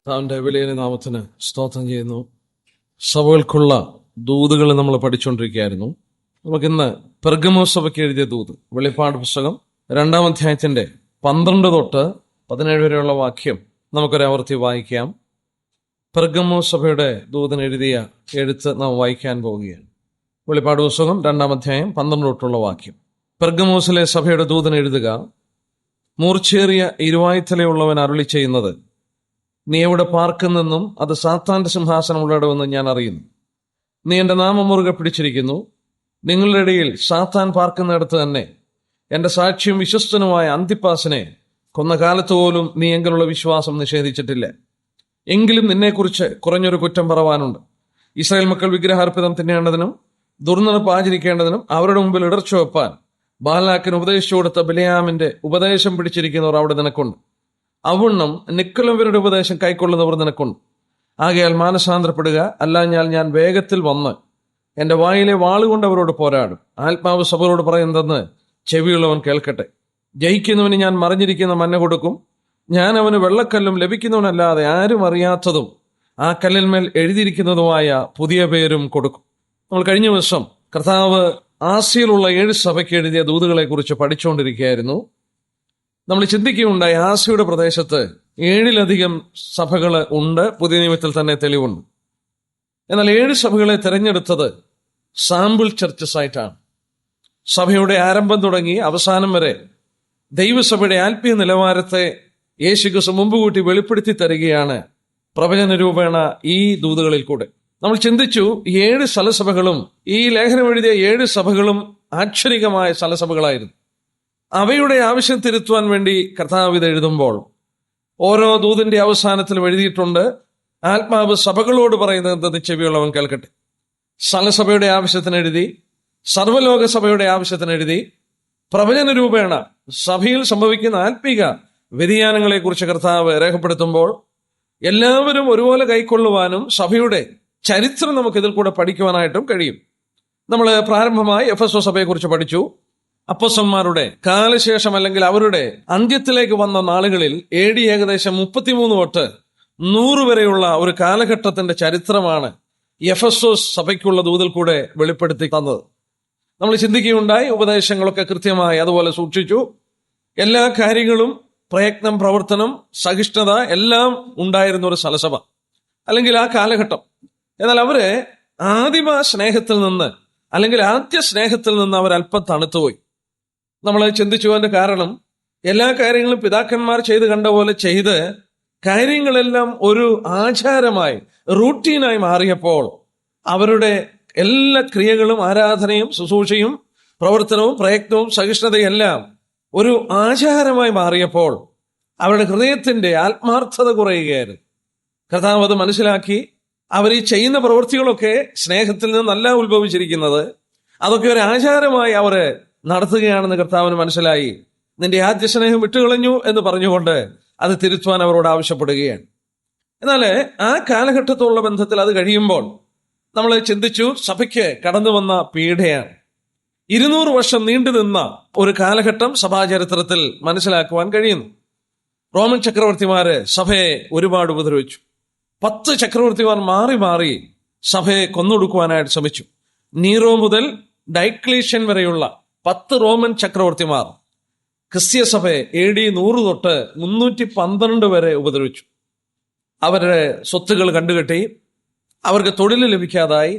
അവന്റെ വിലയേറിയ നാമത്തിന് സ്തോത്രം ചെയ്യുന്നു. സഭകൾക്കുള്ള ദൂതുകൾ നമ്മൾ പഠിച്ചുകൊണ്ടിരിക്കുകയായിരുന്നു. നമുക്കിന്ന് പെർഗമോസ് സഭയ്ക്ക് എഴുതിയ ദൂത്, വെളിപ്പാട് പുസ്തകം 2-ാം അധ്യായത്തിന്റെ 12 തൊട്ട് 17 വരെയുള്ള വാക്യം നമുക്കൊരാവർത്തി വായിക്കാം. പെർഗമോസ് സഭയുടെ ദൂതൻ എഴുതിയ എഴുത്ത് നാം വായിക്കാൻ പോവുകയാണ്. വെളിപ്പാട് പുസ്തകം 2-ാം അധ്യായം 12 തൊട്ടുള്ള വാക്യം. പെർഗമോസിലെ സഭയുടെ ദൂതൻ എഴുതുക: മൂർച്ചേറിയ ഇരുവായ്ത്തലയുള്ളവൻ അരുളി ചെയ്യുന്നത്, നീ എവിടെ പാർക്കുന്നെന്നും അത് സാത്താന്റെ സിംഹാസനമുള്ളിടമെന്നും ഞാൻ അറിയുന്നു. നീ എന്റെ നാമം മുറുകെ പിടിച്ചിരിക്കുന്നു. നിങ്ങളുടെ ഇടയിൽ സാത്താൻ പാർക്കുന്നിടത്ത് തന്നെ എന്റെ സാക്ഷിയും വിശ്വസ്തനുമായ അന്തിപ്പാസിനെ കൊന്ന കാലത്ത് പോലും നീ എങ്കിലുള്ള വിശ്വാസം നിഷേധിച്ചിട്ടില്ല. എങ്കിലും നിന്നെക്കുറിച്ച് കുറഞ്ഞൊരു കുറ്റം പറവാനുണ്ട്. ഇസ്രായേൽ മക്കൾ വിഗ്രഹാർപ്പിതം തിന്നേണ്ടതിനും ദുർനടപ്പ് ആചരിക്കേണ്ടതിനും അവരുടെ മുമ്പിൽ ഇടർച്ച വെപ്പാൻ ബാലാക്കിന് ഉപദേശിച്ചു കൊടുത്ത ബിലെയാമിന്റെ ഉപദേശം പിടിച്ചിരിക്കുന്നവർ അവിടെ നിനക്കുണ്ട്. അവണ്ണം നിക്കലവരുടെ ഉപദേശം കൈക്കൊള്ളുന്നവർ നിനക്കുണ്ട്. ആകയാൽ മാനസാന്തരപ്പെടുക, അല്ലാഞ്ഞാൽ ഞാൻ വേഗത്തിൽ വന്ന് എന്റെ വായിലെ വാളുകൊണ്ട് അവരോട് പോരാടും. ആത്മാവ് സഭകളോട് പറയുന്നതെന്ന് ചെവിയുള്ളവൻ കേൾക്കട്ടെ. ജയിക്കുന്നവന് ഞാൻ മറിഞ്ഞിരിക്കുന്ന മന്ന കൊടുക്കും. ഞാൻ അവന് വെള്ളക്കല്ലും ലഭിക്കുന്നവനല്ലാതെ ആരും അറിയാത്തതും ആ കല്ലിന്മേൽ എഴുതിയിരിക്കുന്നതുമായ പുതിയ പേരും കൊടുക്കും. നമ്മൾ കഴിഞ്ഞ ദിവസം കർത്താവ് ആസിയയിലുള്ള 7 സഭയ്ക്ക് എഴുതിയ ദൂതുകളെ കുറിച്ച് പഠിച്ചുകൊണ്ടിരിക്കുകയായിരുന്നു. നമ്മൾ ചിന്തിക്കുകയുണ്ടായി, ആസിയയുടെ പ്രദേശത്ത് 7-ലധികം സഭകൾ ഉണ്ട്. പുതിയ നിയമത്തിൽ തന്നെ തെളിവുണ്ട്. എന്നാൽ 7 സഭകളെ തിരഞ്ഞെടുത്തത് സാമ്പിൾ ചർച്ചസ് ആയിട്ടാണ്. സഭയുടെ ആരംഭം തുടങ്ങി അവസാനം വരെ ദൈവസഭയുടെ ആത്മീയ നിലവാരത്തെ യേശുക്രിസ്തു മുമ്പ് കൂട്ടി വെളിപ്പെടുത്തി തരികയാണ് പ്രവചന രൂപേണ ഈ ദൂതുകളിൽ കൂടെ. നമ്മൾ ചിന്തിച്ചു, 7 സ്ഥലസഭകളും ഈ ലേഖനം എഴുതിയ 7 സഭകളും ആക്ഷരികമായ സ്ഥലസഭകളായിരുന്നു. അവയുടെ ആവശ്യം തിരുത്തുവാൻ വേണ്ടി കർത്താവ് ഇത് എഴുതുമ്പോൾ ഓരോ ദൂതിന്റെ അവസാനത്തിലും എഴുതിയിട്ടുണ്ട്, ആത്മാവ് സഭകളോട് പറയുന്നത് എന്തെന്ന് ചെവിയുള്ളവൻ കേൾക്കട്ടെ. സ്ഥലസഭയുടെ ആവശ്യത്തിന് എഴുതി, സർവ്വലോക സഭയുടെ ആവശ്യത്തിന് എഴുതി. പ്രവചന രൂപേണ സഭയിൽ സംഭവിക്കുന്ന ആത്മീക വ്യതിയാനങ്ങളെ കുറിച്ച് കർത്താവ് രേഖപ്പെടുത്തുമ്പോൾ എല്ലാവരും ഒരുപോലെ കൈക്കൊള്ളുവാനും സഭയുടെ ചരിത്രം നമുക്ക് ഇതിൽ കൂടെ പഠിക്കുവാനായിട്ടും കഴിയും. നമ്മൾ പ്രാരംഭമായി എഫെസോ സഭയെക്കുറിച്ച് പഠിച്ചു. അപ്പോസ്തലന്മാരുടെ കാലശേഷം അല്ലെങ്കിൽ അവരുടെ അന്ത്യത്തിലേക്ക് വന്ന നാളുകളിൽ AD ഏകദേശം 33 തൊട്ട് 100 വരെയുള്ള ഒരു കാലഘട്ടത്തിന്റെ ചരിത്രമാണ് എഫെസോസ് സഭയ്ക്കുള്ള ദൂതിൽ കൂടെ വെളിപ്പെടുത്തി തന്നത്. നമ്മൾ ചിന്തിക്കുകയുണ്ടായി, ഉപദേശങ്ങളൊക്കെ കൃത്യമായി അതുപോലെ സൂക്ഷിച്ചു. എല്ലാ കാര്യങ്ങളും, പ്രയത്നം, പ്രവർത്തനം, സഹിഷ്ണുത എല്ലാം ഉണ്ടായിരുന്ന ഒരു സ്ഥലസഭ അല്ലെങ്കിൽ ആ കാലഘട്ടം. എന്നാൽ അവര് ആദിമ സ്നേഹത്തിൽ നിന്ന് അല്ലെങ്കിൽ ആദ്യ സ്നേഹത്തിൽ നിന്ന് അവർ അല്പം തണുത്തുപോയി. നമ്മൾ ചിന്തിച്ചു അതിന്റെ കാരണം, എല്ലാ കാര്യങ്ങളും പിതാക്കന്മാർ ചെയ്ത് കണ്ട പോലെ ചെയ്ത് കാര്യങ്ങളെല്ലാം ഒരു ആചാരമായി, റൂട്ടീനായി മാറിയപ്പോൾ അവരുടെ എല്ലാ ക്രിയകളും, ആരാധനയും, ശുശ്രൂഷയും, പ്രവർത്തനവും, പ്രയത്നവും, സഹിഷ്ണുതയും എല്ലാം ഒരു ആചാരമായി മാറിയപ്പോൾ അവരുടെ ഹൃദയത്തിന്റെ ആത്മാർത്ഥത കുറയുകയായിരുന്നു. കർത്താവ് അത് മനസ്സിലാക്കി. അവർ ഈ ചെയ്യുന്ന പ്രവൃത്തികളൊക്കെ സ്നേഹത്തിൽ നിന്നല്ല ഉത്ഭവിച്ചിരിക്കുന്നത്, അതൊക്കെ ഒരു ആചാരമായി അവർ നടത്തുകയാണെന്ന് കർത്താവിന് മനസ്സിലായി. നിന്റെ ആദ്യ സ്നേഹം വിട്ടുകളഞ്ഞു എന്ന് പറഞ്ഞുകൊണ്ട് അത് തിരുത്തുവാൻ അവരോട് ആവശ്യപ്പെടുകയാണ്. എന്നാൽ ആ കാലഘട്ടത്തോടുള്ള ബന്ധത്തിൽ അത് കഴിയുമ്പോൾ നമ്മൾ ചിന്തിച്ചു, സഭയ്ക്ക് കടന്നു വന്ന പീഡയാണ്. 200 വർഷം നീണ്ടു നിന്ന ഒരു കാലഘട്ടം സഭാചരിത്രത്തിൽ മനസ്സിലാക്കുവാൻ കഴിയുന്നു. റോമൻ ചക്രവർത്തിമാര് സഭയെ ഒരുപാട് ഉപദ്രവിച്ചു. 10 ചക്രവർത്തിമാർ മാറി മാറി സഭയെ കൊന്നൊടുക്കുവാനായിട്ട് ശ്രമിച്ചു. നീറോ മുതൽ ഡൈക്ലീഷ്യൻ വരെയുള്ള 10 റോമൻ ചക്രവർത്തിമാർ ക്രിസ്തീയ സഭയെ AD 100 തൊട്ട് 312 വരെ ഉപദ്രവിച്ചു. അവരുടെ സ്വത്തുകൾ കണ്ടുകെട്ടി, അവർക്ക് തൊഴിൽ ലഭിക്കാതായി,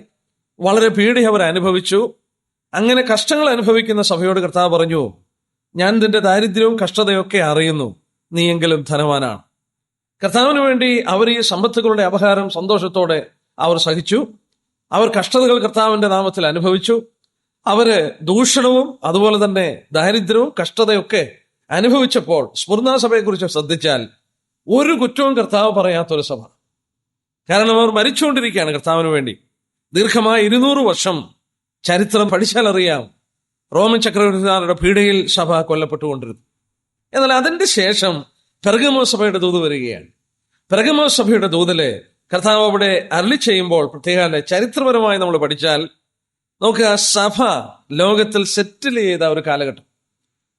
വളരെ പീഡ അവർ അനുഭവിച്ചു. അങ്ങനെ കഷ്ടങ്ങൾ അനുഭവിക്കുന്ന സഭയോട് കർത്താവ് പറഞ്ഞു, ഞാൻ നിന്റെ ദാരിദ്ര്യവും കഷ്ടതയൊക്കെ അറിയുന്നു, നീയെങ്കിലും ധനവാനാണ്. കർത്താവിന് വേണ്ടി അവർ ഈ സമ്പത്തുകളുടെ അപഹാരം സന്തോഷത്തോടെ അവർ സഹിച്ചു. അവർ കഷ്ടതകൾ കർത്താവിന്റെ നാമത്തിൽ അനുഭവിച്ചു. അവര് ദൂഷണവും അതുപോലെ തന്നെ ദാരിദ്ര്യവും കഷ്ടതയൊക്കെ അനുഭവിച്ചപ്പോൾ സ്മുർന്നാ സഭയെക്കുറിച്ച് ശ്രദ്ധിച്ചാൽ ഒരു കുറ്റവും കർത്താവ് പറയാത്തൊരു സഭ. കാരണം അവർ മരിച്ചുകൊണ്ടിരിക്കുകയാണ് കർത്താവിന് വേണ്ടി. ദീർഘമായ 200 വർഷം ചരിത്രം പഠിച്ചാൽ അറിയാം, റോമൻ ചക്രവർത്തിമാരുടെ പീഡയിൽ സഭ കൊല്ലപ്പെട്ടുകൊണ്ടിരുന്നു. എന്നാൽ അതിന്റെ ശേഷം പെർഗമോസ് സഭയുടെ ദൂത് വരികയാണ്. പെർഗമോസ് സഭയുടെ ദൂതില് കർത്താവ് അവിടെ അരുളി ചെയ്യുമ്പോൾ പ്രത്യേക ചരിത്രപരമായി നമ്മൾ പഠിച്ചാൽ നമുക്ക് ആ സഭ ലോകത്തിൽ സെറ്റിൽ ചെയ്ത ഒരു കാലഘട്ടം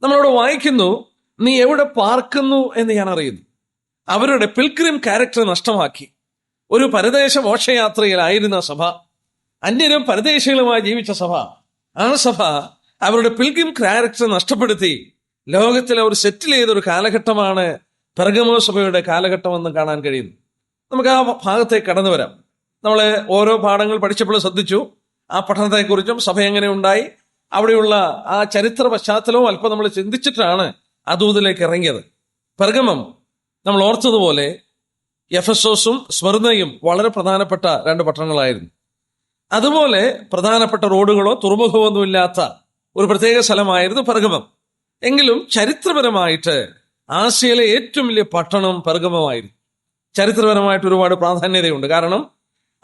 നമ്മളവിടെ വായിക്കുന്നു. നീ എവിടെ പാർക്കുന്നു എന്ന് ഞാൻ അറിയുന്നു. അവരുടെ പിൽഗ്രിം ക്യാരക്ടർ നഷ്ടമാക്കി. ഒരു പരദേശ മോക്ഷയാത്രയിലായിരുന്ന സഭ, അന്യരും പരദേശികളുമായി ജീവിച്ച സഭ, ആ സഭ അവരുടെ പിൽഗ്രിം ക്യാരക്ടർ നഷ്ടപ്പെടുത്തി ലോകത്തിൽ അവർ സെറ്റിൽ ചെയ്തൊരു കാലഘട്ടമാണ് പെർഗമോ സഭയുടെ കാലഘട്ടമെന്ന് കാണാൻ കഴിയുന്നു. നമുക്ക് ആ ഭാഗത്തേക്ക് കടന്നു വരാം. നമ്മൾ ഓരോ പാഠങ്ങൾ പഠിച്ചപ്പോൾ ശ്രദ്ധിച്ചു ആ പഠനത്തെക്കുറിച്ചും സഭ എങ്ങനെ ഉണ്ടായി, അവിടെയുള്ള ആ ചരിത്ര പശ്ചാത്തലവും അല്പം നമ്മൾ ചിന്തിച്ചിട്ടാണ് ആ ദൂതിലേക്ക് ഇറങ്ങിയത്. പെർഗമം നമ്മൾ ഓർത്തതുപോലെ എഫെസോസും സ്മിർനയും വളരെ പ്രധാനപ്പെട്ട രണ്ട് പട്ടണങ്ങളായിരുന്നു. അതുപോലെ പ്രധാനപ്പെട്ട റോഡുകളോ തുറമുഖമോ ഒന്നും ഇല്ലാത്ത ഒരു പ്രത്യേക സ്ഥലമായിരുന്നു പെർഗമം. എങ്കിലും ചരിത്രപരമായിട്ട് ആസിയയിലെ ഏറ്റവും വലിയ പട്ടണം പെർഗമമായിരുന്നു. ചരിത്രപരമായിട്ട് ഒരുപാട് പ്രാധാന്യതയുണ്ട്. കാരണം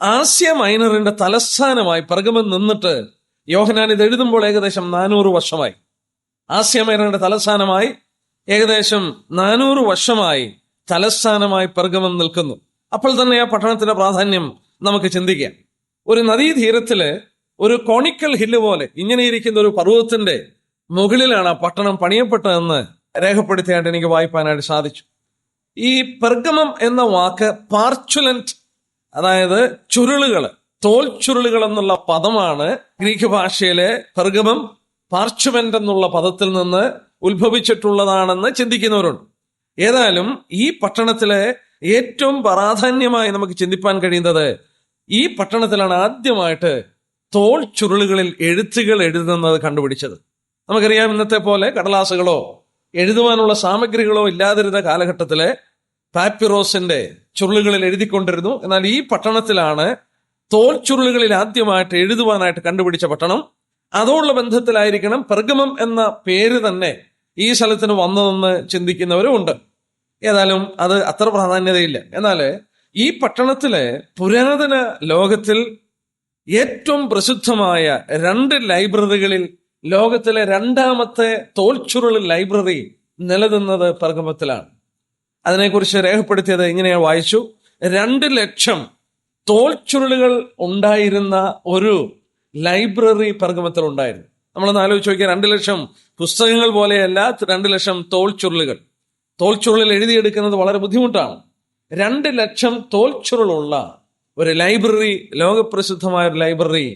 ആസിയ മൈനറിന്റെ തലസ്ഥാനമായി പെർഗമം നിന്നിട്ട് യോഹന്നാൻ ഇത് എഴുതുമ്പോൾ ഏകദേശം 400 വർഷമായി. ആസിയ മൈനറിന്റെ തലസ്ഥാനമായി ഏകദേശം 400 വർഷമായി തലസ്ഥാനമായി പെർഗമം നിൽക്കുന്നു. അപ്പോൾ തന്നെ ആ പട്ടണത്തിന്റെ പ്രാധാന്യം നമുക്ക് ചിന്തിക്കാം. ഒരു നദീതീരത്തില് ഒരു കോണിക്കൽ ഹില്ല് പോലെ ഇങ്ങനെയിരിക്കുന്ന ഒരു പർവ്വതത്തിന്റെ മുകളിലാണ് ആ പട്ടണം പണിയപ്പെട്ടതെന്ന് രേഖപ്പെടുത്തിയായിട്ട് എനിക്ക് വായിപ്പാനായിട്ട് സാധിച്ചു. ഈ പെർഗമം എന്ന വാക്ക് പാർച്ചുലന്റ്, അതായത് ചുരുളുകൾ, തോൽ ചുരുളുകൾ എന്നുള്ള പദമാണ് ഗ്രീക്ക് ഭാഷയിലെ പെർഗമം പാർച്ചുമെന്റ് എന്നുള്ള പദത്തിൽ നിന്ന് ഉത്ഭവിച്ചിട്ടുള്ളതാണെന്ന് ചിന്തിക്കുന്നവരുണ്ട്. ഏതായാലും ഈ പട്ടണത്തിലെ ഏറ്റവും പ്രാധാന്യമായി നമുക്ക് ചിന്തിപ്പാൻ കഴിയുന്നത് ഈ പട്ടണത്തിലാണ് ആദ്യമായിട്ട് തോൾ ചുരുളുകളിൽ എഴുത്തുകൾ എഴുതുന്നത് കണ്ടുപിടിച്ചത്. നമുക്കറിയാം, ഇന്നത്തെ പോലെ കടലാസുകളോ എഴുതുവാനുള്ള സാമഗ്രികളോ ഇല്ലാതിരുന്ന കാലഘട്ടത്തിലെ പാപ്പിറോസിന്റെ ചുരുളുകളിൽ എഴുതിക്കൊണ്ടിരുന്നു. എന്നാൽ ഈ പട്ടണത്തിലാണ് തോൽ ചുരുളുകളിൽ ആദ്യമായിട്ട് എഴുതുവാനായിട്ട് കണ്ടുപിടിച്ച പട്ടണം. അതോടുള്ള ബന്ധത്തിലായിരിക്കണം പെർഗമം എന്ന പേര് തന്നെ ഈ സ്ഥലത്തിന് വന്നതെന്ന് ചിന്തിക്കുന്നവരും ഉണ്ട്. ഏതായാലും അത് അത്ര പ്രാധാന്യതയില്ല. എന്നാൽ ഈ പട്ടണത്തിലെ പുരാതന ലോകത്തിൽ ഏറ്റവും പ്രസിദ്ധമായ 2 ലൈബ്രറികളിൽ ലോകത്തിലെ 2ാമത്തെ തോൽച്ചുരുൾ ലൈബ്രറി നിലനിന്നത് പെർഗമത്തിലാണ്. അതിനെക്കുറിച്ച് രേഖപ്പെടുത്തിയത് ഇങ്ങനെയാണ് വായിച്ചു: 2 ലക്ഷം തോൽച്ചുരുളുകൾ ഉണ്ടായിരുന്ന ഒരു ലൈബ്രറി പെർഗമത്തിൽ ഉണ്ടായിരുന്നു. നമ്മളൊന്ന് ആലോചിച്ച് നോക്കിയാൽ 2 ലക്ഷം പുസ്തകങ്ങൾ പോലെയല്ല, 2 ലക്ഷം തോൽച്ചുരുളുകൾ. തോൽച്ചുരുളിൽ എഴുതിയെടുക്കുന്നത് വളരെ ബുദ്ധിമുട്ടാണ്. 2 ലക്ഷം തോൽച്ചുരുളുള്ള ഒരു ലൈബ്രറി, ലോകപ്രസിദ്ധമായ ഒരു ലൈബ്രറി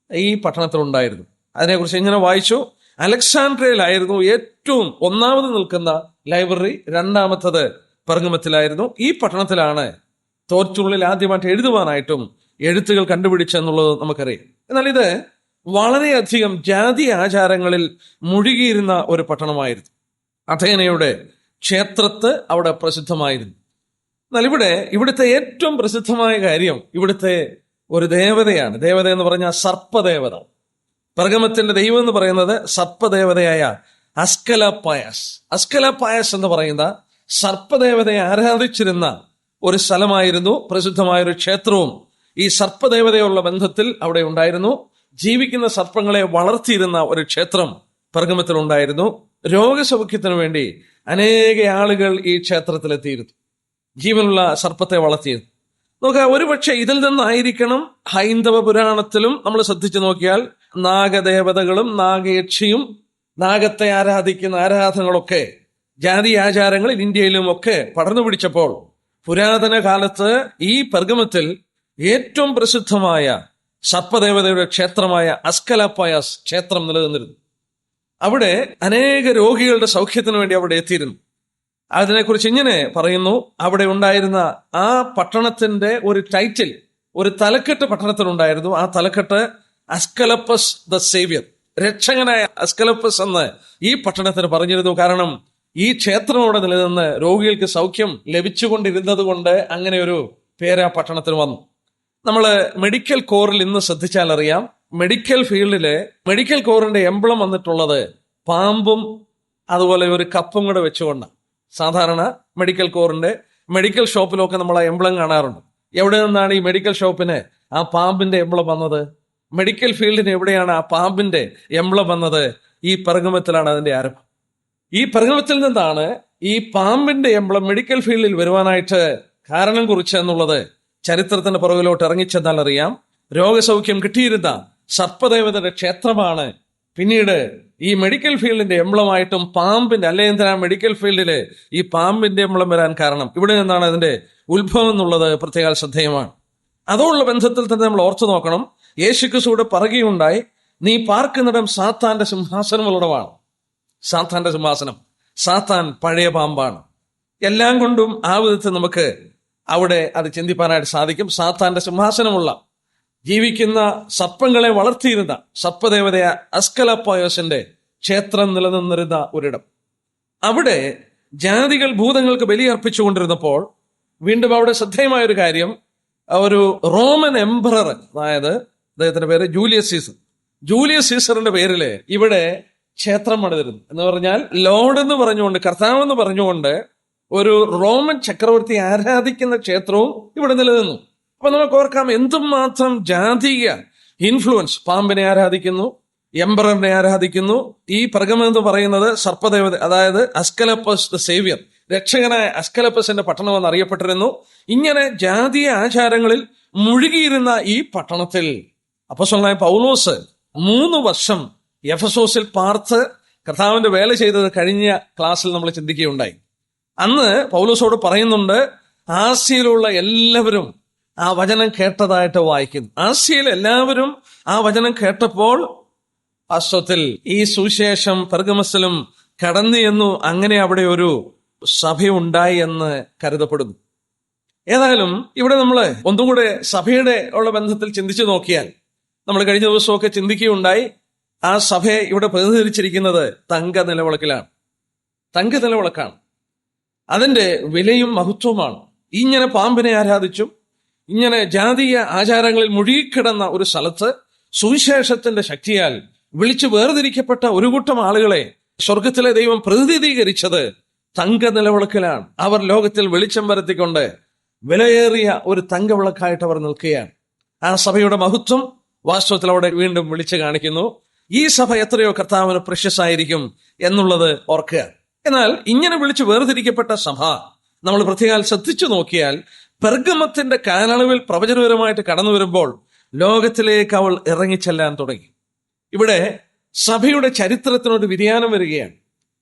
ഈ പട്ടണത്തിൽ ഉണ്ടായിരുന്നു. അതിനെക്കുറിച്ച് ഇങ്ങനെ വായിച്ചു: അലക്സാൻഡ്രിയയിലായിരുന്നു ഏറ്റവും ഒന്നാമത് നിൽക്കുന്ന ലൈബ്രറി, 2ാമത്തത് പെർഗമത്തിലായിരുന്നു. ഈ പട്ടണത്തിലാണ് തോൽച്ചുരുളിൽ ആദ്യമായിട്ട് എഴുതുവാനായിട്ടും എഴുത്തുകൾ കണ്ടുപിടിച്ചെന്നുള്ളത് നമുക്കറിയാം. എന്നാൽ ഇത് വളരെയധികം ജാതി ആചാരങ്ങളിൽ മുഴുകിയിരുന്ന ഒരു പട്ടണമായിരുന്നു. അഥേനയുടെ ക്ഷേത്രത്ത് അവിടെ പ്രസിദ്ധമായിരുന്നു. എന്നാൽ ഇവിടുത്തെ ഏറ്റവും പ്രസിദ്ധമായ കാര്യം ഇവിടുത്തെ ഒരു ദേവതയാണ്. ദേവത എന്ന് പറഞ്ഞാൽ സർപ്പദേവത. പെർഗമത്തിന്റെ ദൈവം എന്ന് പറയുന്നത് സർപ്പദേവതയായ അസ്കലപായസ്. അസ്കലപായസ് എന്ന് പറയുന്ന സർപ്പദേവതയെ ആരാധിച്ചിരുന്ന ഒരു സ്ഥലമായിരുന്നു, പ്രസിദ്ധമായൊരു ക്ഷേത്രവും ഈ സർപ്പദേവതയുള്ള ബന്ധത്തിൽ അവിടെ ഉണ്ടായിരുന്നു. ജീവിക്കുന്ന സർപ്പങ്ങളെ വളർത്തിയിരുന്ന ഒരു ക്ഷേത്രം പെർഗമത്തിൽ ഉണ്ടായിരുന്നു. രോഗസൗഖ്യത്തിനു വേണ്ടി അനേക ആളുകൾ ഈ ക്ഷേത്രത്തിലെത്തിയിരുന്നു. ജീവനുള്ള സർപ്പത്തെ വളർത്തിയിരുന്നു. നോക്കുക, ഒരുപക്ഷെ ഇതിൽ നിന്നായിരിക്കണം ഹൈന്ദവ പുരാണത്തിലും നമ്മൾ ശ്രദ്ധിച്ചു നോക്കിയാൽ നാഗദേവതകളും നാഗയക്ഷിയും നാഗത്തെ ആരാധിക്കുന്ന ആരാധനകളൊക്കെ ജാതി ആചാരങ്ങളിൽ ഇന്ത്യയിലും ഒക്കെ പടർന്നു പിടിച്ചപ്പോൾ പുരാതന കാലത്ത് ഈ പെർഗമത്തിൽ ഏറ്റവും പ്രസിദ്ധമായ സർപ്പദേവതയുടെ ക്ഷേത്രമായ അസ്കലപായസ് ക്ഷേത്രം നിലനിന്നിരുന്നു. അവിടെ അനേക രോഗികളുടെ സൗഖ്യത്തിനു വേണ്ടി അവിടെ എത്തിയിരുന്നു. അതിനെക്കുറിച്ച് ഇങ്ങനെ പറയുന്നു: അവിടെ ഉണ്ടായിരുന്ന ആ പട്ടണത്തിന്റെ ഒരു ടൈറ്റിൽ, ഒരു തലക്കെട്ട് പട്ടണത്തിനുണ്ടായിരുന്നു. ആ തലക്കെട്ട് അസ്കലപ്പസ് ദ സേവിയർ, രക്ഷകനായ അസ്കലപ്പസ് എന്ന് ഈ പട്ടണത്തിന് പറഞ്ഞിരുന്നു. കാരണം ഈ ക്ഷേത്രം അവിടെ നിലനിന്ന് രോഗികൾക്ക് സൗഖ്യം ലഭിച്ചുകൊണ്ടിരുന്നത് കൊണ്ട് അങ്ങനെ ഒരു പേര് ആ പട്ടണത്തിന് വന്നു. നമ്മൾ മെഡിക്കൽ കോറിൽ ഇന്ന് ശ്രദ്ധിച്ചാൽ അറിയാം, മെഡിക്കൽ ഫീൽഡിലെ മെഡിക്കൽ കോറിന്റെ എംബ്ലം വന്നിട്ടുള്ളത് പാമ്പും അതുപോലെ ഒരു കപ്പും കൂടെ വെച്ചുകൊണ്ടാണ്. സാധാരണ മെഡിക്കൽ കോറിന്റെ മെഡിക്കൽ ഷോപ്പിലൊക്കെ നമ്മൾ ആ എംബ്ലം കാണാറുണ്ട്. എവിടെ നിന്നാണ് ഈ മെഡിക്കൽ ഷോപ്പിന് ആ പാമ്പിന്റെ എംബ്ലം വന്നത്? മെഡിക്കൽ ഫീൽഡിന് എവിടെയാണ് ആ പാമ്പിന്റെ എംബ്ലം വന്നത്? ഈ പെർഗമത്തിലാണ് അതിന്റെ ആരംഭം. ഈ പെർഗമത്തിൽ നിന്നാണ് ഈ പാമ്പിന്റെ എംബ്ലം മെഡിക്കൽ ഫീൽഡിൽ വരുവാനായിട്ട് കാരണം കുറിച്ചെന്നുള്ളത് ചരിത്രത്തിന്റെ പുറകിലോട്ട് ഇറങ്ങിച്ചെന്നാൽ അറിയാം. രോഗസൗഖ്യം കിട്ടിയിരുന്ന സർപ്പദേവതയുടെ ക്ഷേത്രമാണ് പിന്നീട് ഈ മെഡിക്കൽ ഫീൽഡിന്റെ എംബ്ലമായിട്ടും പാമ്പിന്റെ, അല്ലെ എന്തിനാ മെഡിക്കൽ ഫീൽഡില് ഈ പാമ്പിന്റെ എംബ്ലം വരാൻ കാരണം? ഇവിടെ നിന്നാണ് അതിന്റെ ഉത്ഭവം എന്നുള്ളത് പ്രത്യേക ശ്രദ്ധേയമാണ്. അതോടുള്ള ബന്ധത്തിൽ തന്നെ നമ്മൾ ഓർത്തു നോക്കണം. യേശുക്രിസ്തുവിടെ പറയുകയുണ്ടായി, നീ പാർക്കുന്നിടം സാത്താന്റെ സിംഹാസനമുള്ളടമാണ്. സാത്താന്റെ സിംഹാസനം, സാത്താൻ പഴയ പാമ്പാണ്. എല്ലാം കൊണ്ടും ആ വിധത്തിൽ നമുക്ക് അവിടെ അത് ചിന്തിപ്പാനായിട്ട് സാധിക്കും. സാത്താന്റെ സിംഹാസനമുള്ള, ജീവിക്കുന്ന സർപ്പങ്ങളെ വളർത്തിയിരുന്ന സർപ്പദേവതയ അസ്കലപ്പോയോസിന്റെ ക്ഷേത്രം നിലനിന്നിരുന്ന ഒരിടം. അവിടെ ജാതികൾ ഭൂതങ്ങൾക്ക് ബലിയർപ്പിച്ചുകൊണ്ടിരുന്നപ്പോൾ വീണ്ടും അവിടെ ശ്രദ്ധേയമായ ഒരു കാര്യം, ഒരു റോമൻ എംപറർ, അതായത് അദ്ദേഹത്തിന്റെ പേര് ജൂലിയസ് സീസറിന്റെ പേരില് ഇവിടെ ക്ഷേത്രം പണിതിരുന്നു. എന്ന് പറഞ്ഞാൽ ലോർഡ് എന്ന് പറഞ്ഞുകൊണ്ട്, കർത്താവ് എന്ന് പറഞ്ഞുകൊണ്ട് ഒരു റോമൻ ചക്രവർത്തി ആരാധിക്കുന്ന ക്ഷേത്രവും ഇവിടെ നിലനിന്നു. അപ്പൊ നമുക്ക് ഓർക്കാം എന്തുമാത്രം ജാതീയ ഇൻഫ്ലുവൻസ്. പാമ്പിനെ ആരാധിക്കുന്നു, എംപററിനെ ആരാധിക്കുന്നു. ഈ പെർഗമം എന്ന് പറയുന്നത് സർപ്പദേവത, അതായത് അസ്കലപ്പസ് ദ സേവിയർ, രക്ഷകനായ അസ്കലപ്പസിന്റെ പട്ടണമെന്ന് അറിയപ്പെട്ടിരുന്നു. ഇങ്ങനെ ജാതീയ ആചാരങ്ങളിൽ മുഴുകിയിരുന്ന ഈ പട്ടണത്തിൽ അപ്പോസ്തലനായ പൗലോസ് 3 വർഷം എഫെസോസിൽ പാർത്ത് കർത്താവിന്റെ വേല ചെയ്തത് കഴിഞ്ഞ ക്ലാസ്സിൽ നമ്മൾ ചിന്തിക്കുകയുണ്ടായി. അന്ന് പൗലോസോട് പറയുന്നുണ്ട്, ആസ്യയിലുള്ള എല്ലാവരും ആ വചനം കേട്ടതായിട്ട് വായിക്കുന്നു. ആസ്യയിൽ എല്ലാവരും ആ വചനം കേട്ടപ്പോൾ വാസ്തവത്തിൽ ഈ സുവിശേഷം പെർഗമസിലും കടന്നു എന്നു, അങ്ങനെ അവിടെ ഒരു സഭയുണ്ടായി എന്ന് കരുതപ്പെടുന്നു. ഏതായാലും ഇവിടെ നമ്മൾ ഒന്നും കൂടെ സഭയുടെ ഉള്ള ബന്ധത്തിൽ ചിന്തിച്ചു നോക്കിയാൽ, നമ്മൾ കഴിഞ്ഞ ദിവസമൊക്കെ ചിന്തിക്കുകയുണ്ടായി, ആ സഭയെ ഇവിടെ പ്രതിനിധീകരിച്ചിരിക്കുന്നത് തങ്ക നിലവിളക്കാണ്. അതിന്റെ വിലയും മഹത്വമാണ്. ഇങ്ങനെ പാമ്പിനെ ആരാധിച്ചും ഇങ്ങനെ ജാതീയ ആചാരങ്ങളിൽ മുഴുകിക്കിടന്ന ഒരു സ്ഥലത്ത് സുവിശേഷത്തിന്റെ ശക്തിയാൽ വിളിച്ചു വേർതിരിക്കപ്പെട്ട ഒരു കൂട്ടം ആളുകളെ സ്വർഗത്തിലെ ദൈവം പ്രതിനിധീകരിച്ചത് തങ്ക നിലവിളക്കിലാണ്. അവർ ലോകത്തിൽ വെളിച്ചം വരുത്തിക്കൊണ്ട് വിലയേറിയ ഒരു തങ്കവിളക്കായിട്ട് അവർ നിൽക്കുകയാണ്. ആ സഭയുടെ മഹത്വം വാസ്തവത്തിൽ അവിടെ വീണ്ടും വിളിച്ചു കാണിക്കുന്നു. ഈ സഭ എത്രയോ കർത്താവിന് പ്രഷ്യസ് ആയിരിക്കും എന്നുള്ളത് ഓർക്കുക. എന്നാൽ ഇങ്ങനെ വിളിച്ച് വേർതിരിക്കപ്പെട്ട സഭ നമ്മൾ പ്രത്യേകം ശ്രദ്ധിച്ചു നോക്കിയാൽ, പെർഗമത്തിന്റെ കാലയളവിൽ പ്രവചനപരമായിട്ട് കടന്നു വരുമ്പോൾ ലോകത്തിലേക്ക് അവൾ ഇറങ്ങിച്ചെല്ലാൻ തുടങ്ങി. ഇവിടെ സഭയുടെ ചരിത്രത്തിനൊരു വ്യതിയാനം വരികയാണ്.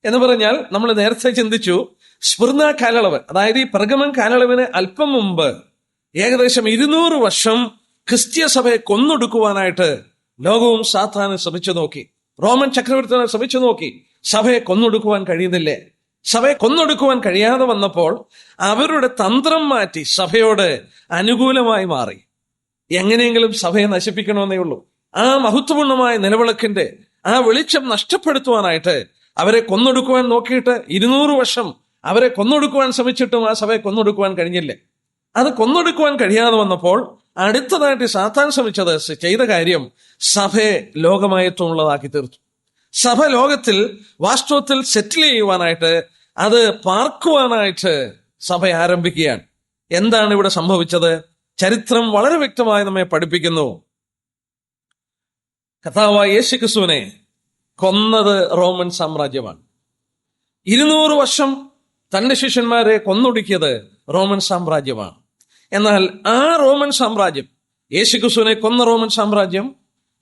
എന്ന് പറഞ്ഞാൽ, നമ്മൾ നേരത്തെ ചിന്തിച്ചു സ്മിർന കാലയളവ്, അതായത് ഈ പെർഗമൻ കാലയളവിന് അല്പം മുമ്പ് ഏകദേശം 200 വർഷം ക്രിസ്തീയ സഭയെ കൊന്നൊടുക്കുവാനായിട്ട് ലോകവും സാത്താനും ശ്രമിച്ചു നോക്കി. റോമൻ ചക്രവർത്തിനെ ശ്രമിച്ചു നോക്കി. സഭയെ കൊന്നൊടുക്കുവാൻ കഴിയുന്നില്ലേ? സഭയെ കൊന്നൊടുക്കുവാൻ കഴിയാതെ വന്നപ്പോൾ അവരുടെ തന്ത്രം മാറ്റി സഭയോട് അനുകൂലമായി മാറി. എങ്ങനെയെങ്കിലും സഭയെ നശിപ്പിക്കണമെന്നേ ഉള്ളൂ. ആ മഹത്വപൂർണമായ നിലവിളക്കിന്റെ ആ വെളിച്ചം നഷ്ടപ്പെടുത്തുവാനായിട്ട് അവരെ കൊന്നൊടുക്കുവാൻ നോക്കിയിട്ട് 200 വർഷം അവരെ കൊന്നൊടുക്കുവാൻ ശ്രമിച്ചിട്ടും ആ സഭയെ കൊന്നൊടുക്കുവാൻ കഴിഞ്ഞില്ലേ? അത് കൊന്നൊടുക്കുവാൻ കഴിയാതെ വന്നപ്പോൾ അടുത്തതായിട്ട് സാത്താൻ ശ്രമിച്ചത്, ചെയ്ത കാര്യം, സഭയെ ലോകമയത്വമുള്ളതാക്കി തീർത്തു. സഭ ലോകത്തിൽ വാസ്തവത്തിൽ സെറ്റിൽ ചെയ്യുവാനായിട്ട്, അത് പാർക്കുവാനായിട്ട് സഭ ആരംഭിക്കുകയാണ്. എന്താണ് ഇവിടെ സംഭവിച്ചത്? ചരിത്രം വളരെ വ്യക്തമായി നമ്മെ പഠിപ്പിക്കുന്നു. കർത്താവായ യേശുക്രിസ്തുവിനെ കൊന്നത് റോമൻ സാമ്രാജ്യമാണ്. 200 വർഷം തന്റെ ശിഷ്യന്മാരെ കൊന്നൊടുക്കിയത് റോമൻ സാമ്രാജ്യമാണ്. എന്നാൽ ആ റോമൻ സാമ്രാജ്യം, യേശുക്രിസ്തുവിനെ കൊന്ന റോമൻ സാമ്രാജ്യം,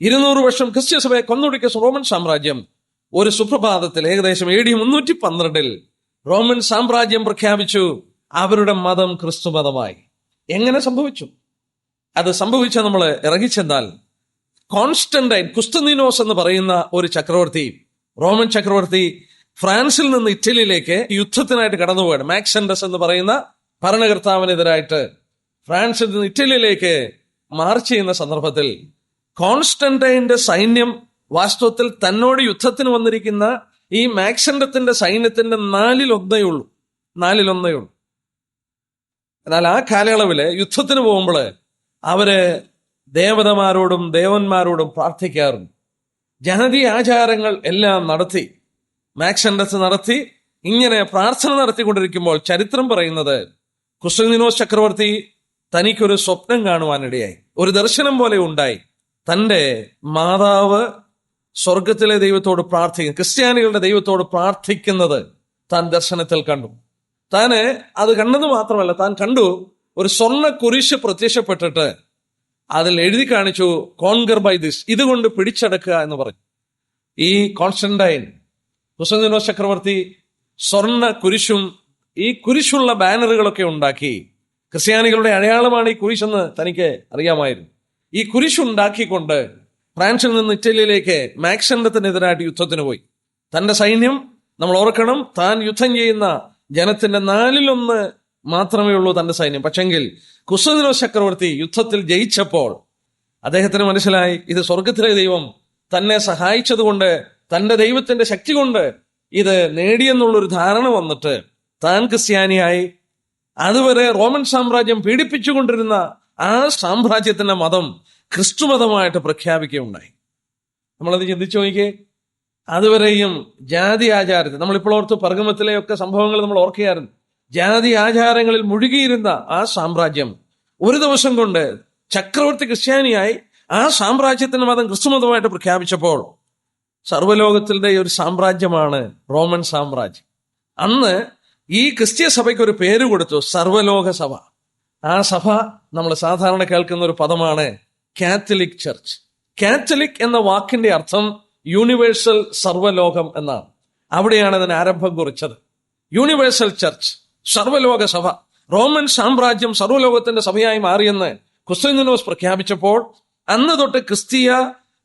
200 വർഷം ക്രിസ്ത്യ സഭയെ കൊന്നൊടുക്കിയ റോമൻ സാമ്രാജ്യം, ഒരു സുപ്രഭാതത്തിൽ ഏകദേശം AD 312 റോമൻ സാമ്രാജ്യം പ്രഖ്യാപിച്ചു അവരുടെ മതം ക്രിസ്തു മതമായി. എങ്ങനെ സംഭവിച്ചു? അത് സംഭവിച്ച നമ്മൾ ഇറങ്ങിച്ചെന്നാൽ, കോൺസ്റ്റന്റൈൻ കുസ്തന്തീനോസ് എന്ന് പറയുന്ന ഒരു ചക്രവർത്തി, റോമൻ ചക്രവർത്തി, ഫ്രാൻസിൽ നിന്ന് ഇറ്റലിയിലേക്ക് യുദ്ധത്തിനായിട്ട് കടന്നുപോയാണ്. മാക്സെൻഡസ് എന്ന് പറയുന്ന ഭരണകർത്താവിനെതിരായിട്ട് ഫ്രാൻസിൽ നിന്ന് ഇറ്റലിയിലേക്ക് മാർച്ച് ചെയ്യുന്ന സന്ദർഭത്തിൽ കോൺസ്റ്റന്റൈന്റെ സൈന്യം വാസ്തവത്തിൽ തന്നോട് യുദ്ധത്തിന് വന്നിരിക്കുന്ന ഈ മാക്സെൻഡത്തിന്റെ സൈന്യത്തിന്റെ 1/4 ഉള്ളൂ. എന്നാൽ ആ കാലയളവില് യുദ്ധത്തിന് പോകുമ്പോൾ അവര് ദേവതമാരോടും ദേവന്മാരോടും പ്രാർത്ഥിക്കാറുണ്ട്. ജാതി ആചാരങ്ങൾ എല്ലാം നടത്തി, മാക്സെൻഡസ് നടത്തി, ഇങ്ങനെ പ്രാർത്ഥന നടത്തിക്കൊണ്ടിരിക്കുമ്പോൾ ചരിത്രം പറയുന്നത്, കുസ്തന്തീനോസ് ചക്രവർത്തി തനിക്കൊരു സ്വപ്നം കാണുവാനിടയായി. ഒരു ദർശനം പോലെ ഉണ്ടായി. തൻ്റെ മാതാവ് സ്വർഗത്തിലെ ദൈവത്തോട് പ്രാർത്ഥിക്കുന്നു, ക്രിസ്ത്യാനികളുടെ ദൈവത്തോട് പ്രാർത്ഥിക്കുന്നത് താൻ ദർശനത്തിൽ കണ്ടു. താന് അത് കണ്ടത് മാത്രമല്ല, താൻ കണ്ടു ഒരു സ്വർണ്ണ കുരിശ് പ്രത്യക്ഷപ്പെട്ടിട്ട് അതിൽ എഴുതി കാണിച്ചു, കോൺകർ ബൈ ദിസ്, ഇതുകൊണ്ട് പിടിച്ചടക്കുക എന്ന് പറഞ്ഞു. ഈ കോൺസ്റ്റന്റൈൻ കുസ്തന്തീനോസ് ചക്രവർത്തി സ്വർണ്ണ കുരിശും ഈ കുരിശുള്ള ബാനറുകളൊക്കെ ഉണ്ടാക്കി. ക്രിസ്ത്യാനികളുടെ അടയാളമാണ് ഈ കുരിശെന്ന് തനിക്ക് അറിയാമായിരുന്നു. ഈ കുരിശുണ്ടാക്കിക്കൊണ്ട് ഫ്രാൻസിൽ നിന്ന് ഇറ്റലിയിലേക്ക് മാക്സണ്ടത്തിനെതിരായിട്ട് യുദ്ധത്തിന് പോയി. തന്റെ സൈന്യം, നമ്മൾ ഓർക്കണം, താൻ യുദ്ധം ചെയ്യുന്ന ജനത്തിന്റെ 4/1 മാത്രമേ ഉള്ളൂ തന്റെ സൈന്യം. പക്ഷെങ്കിൽ കുസ്തന്തീനോസ് ചക്രവർത്തി യുദ്ധത്തിൽ ജയിച്ചപ്പോൾ അദ്ദേഹത്തിന് മനസ്സിലായി, ഇത് സ്വർഗത്തിലെ ദൈവം തന്നെ സഹായിച്ചതുകൊണ്ട്, തന്റെ ദൈവത്തിന്റെ ശക്തി കൊണ്ട് ഇത് നേടിയെന്നുള്ളൊരു ധാരണ വന്നിട്ട് താൻ ക്രിസ്ത്യാനിയായി. അതുവരെ റോമൻ സാമ്രാജ്യം പീഡിപ്പിച്ചുകൊണ്ടിരുന്ന ആ സാമ്രാജ്യത്തിന്റെ മതം ക്രിസ്തുമതമായിട്ട് പ്രഖ്യാപിക്കുകയുണ്ടായി. നമ്മളത് ചിന്തിച്ചു നോക്കിയേ. അതുവരെയും ജാതി ആചാരത്തിൽ, നമ്മളിപ്പോൾ ഓർത്ത് പെർഗമത്തിലെയൊക്കെ സംഭവങ്ങൾ നമ്മൾ ഓർക്കുകയായിരുന്നു. ജാതി ആചാരങ്ങളിൽ മുഴുകിയിരുന്ന ആ സാമ്രാജ്യം ഒരു ദിവസം കൊണ്ട് ചക്രവർത്തി ക്രിസ്ത്യാനിയായി ആ സാമ്രാജ്യത്തിന്റെ മതം ക്രിസ്തുമതമായിട്ട് പ്രഖ്യാപിച്ചപ്പോൾ സർവ്വലോകത്തിന്റെ ഒരു സാമ്രാജ്യമാണ് റോമൻ സാമ്രാജ്യം. അന്ന് ഈ ക്രിസ്തീയ സഭയ്ക്ക് ഒരു പേര് കൊടുത്തു, സർവ്വലോക സഭ. ആ സഭ നമ്മൾ സാധാരണ കേൾക്കുന്ന ഒരു പദമാണ് കാത്തലിക് ചർച്ച്. കാത്തലിക് എന്ന വാക്കിന്റെ അർത്ഥം യൂണിവേഴ്സൽ, സർവ്വലോകം എന്നാണ്. അവിടെയാണ് അതിന് ആരംഭം കുറിച്ചത്. യൂണിവേഴ്സൽ ചർച്ച്, സർവ്വലോക സഭ. റോമൻ സാമ്രാജ്യം സർവ്വലോകത്തിന്റെ സഭയായി മാറിയെന്ന് കുസ്തന്തീനോസ് പ്രഖ്യാപിച്ചപ്പോൾ അന്ന് തൊട്ട് ക്രിസ്തീയ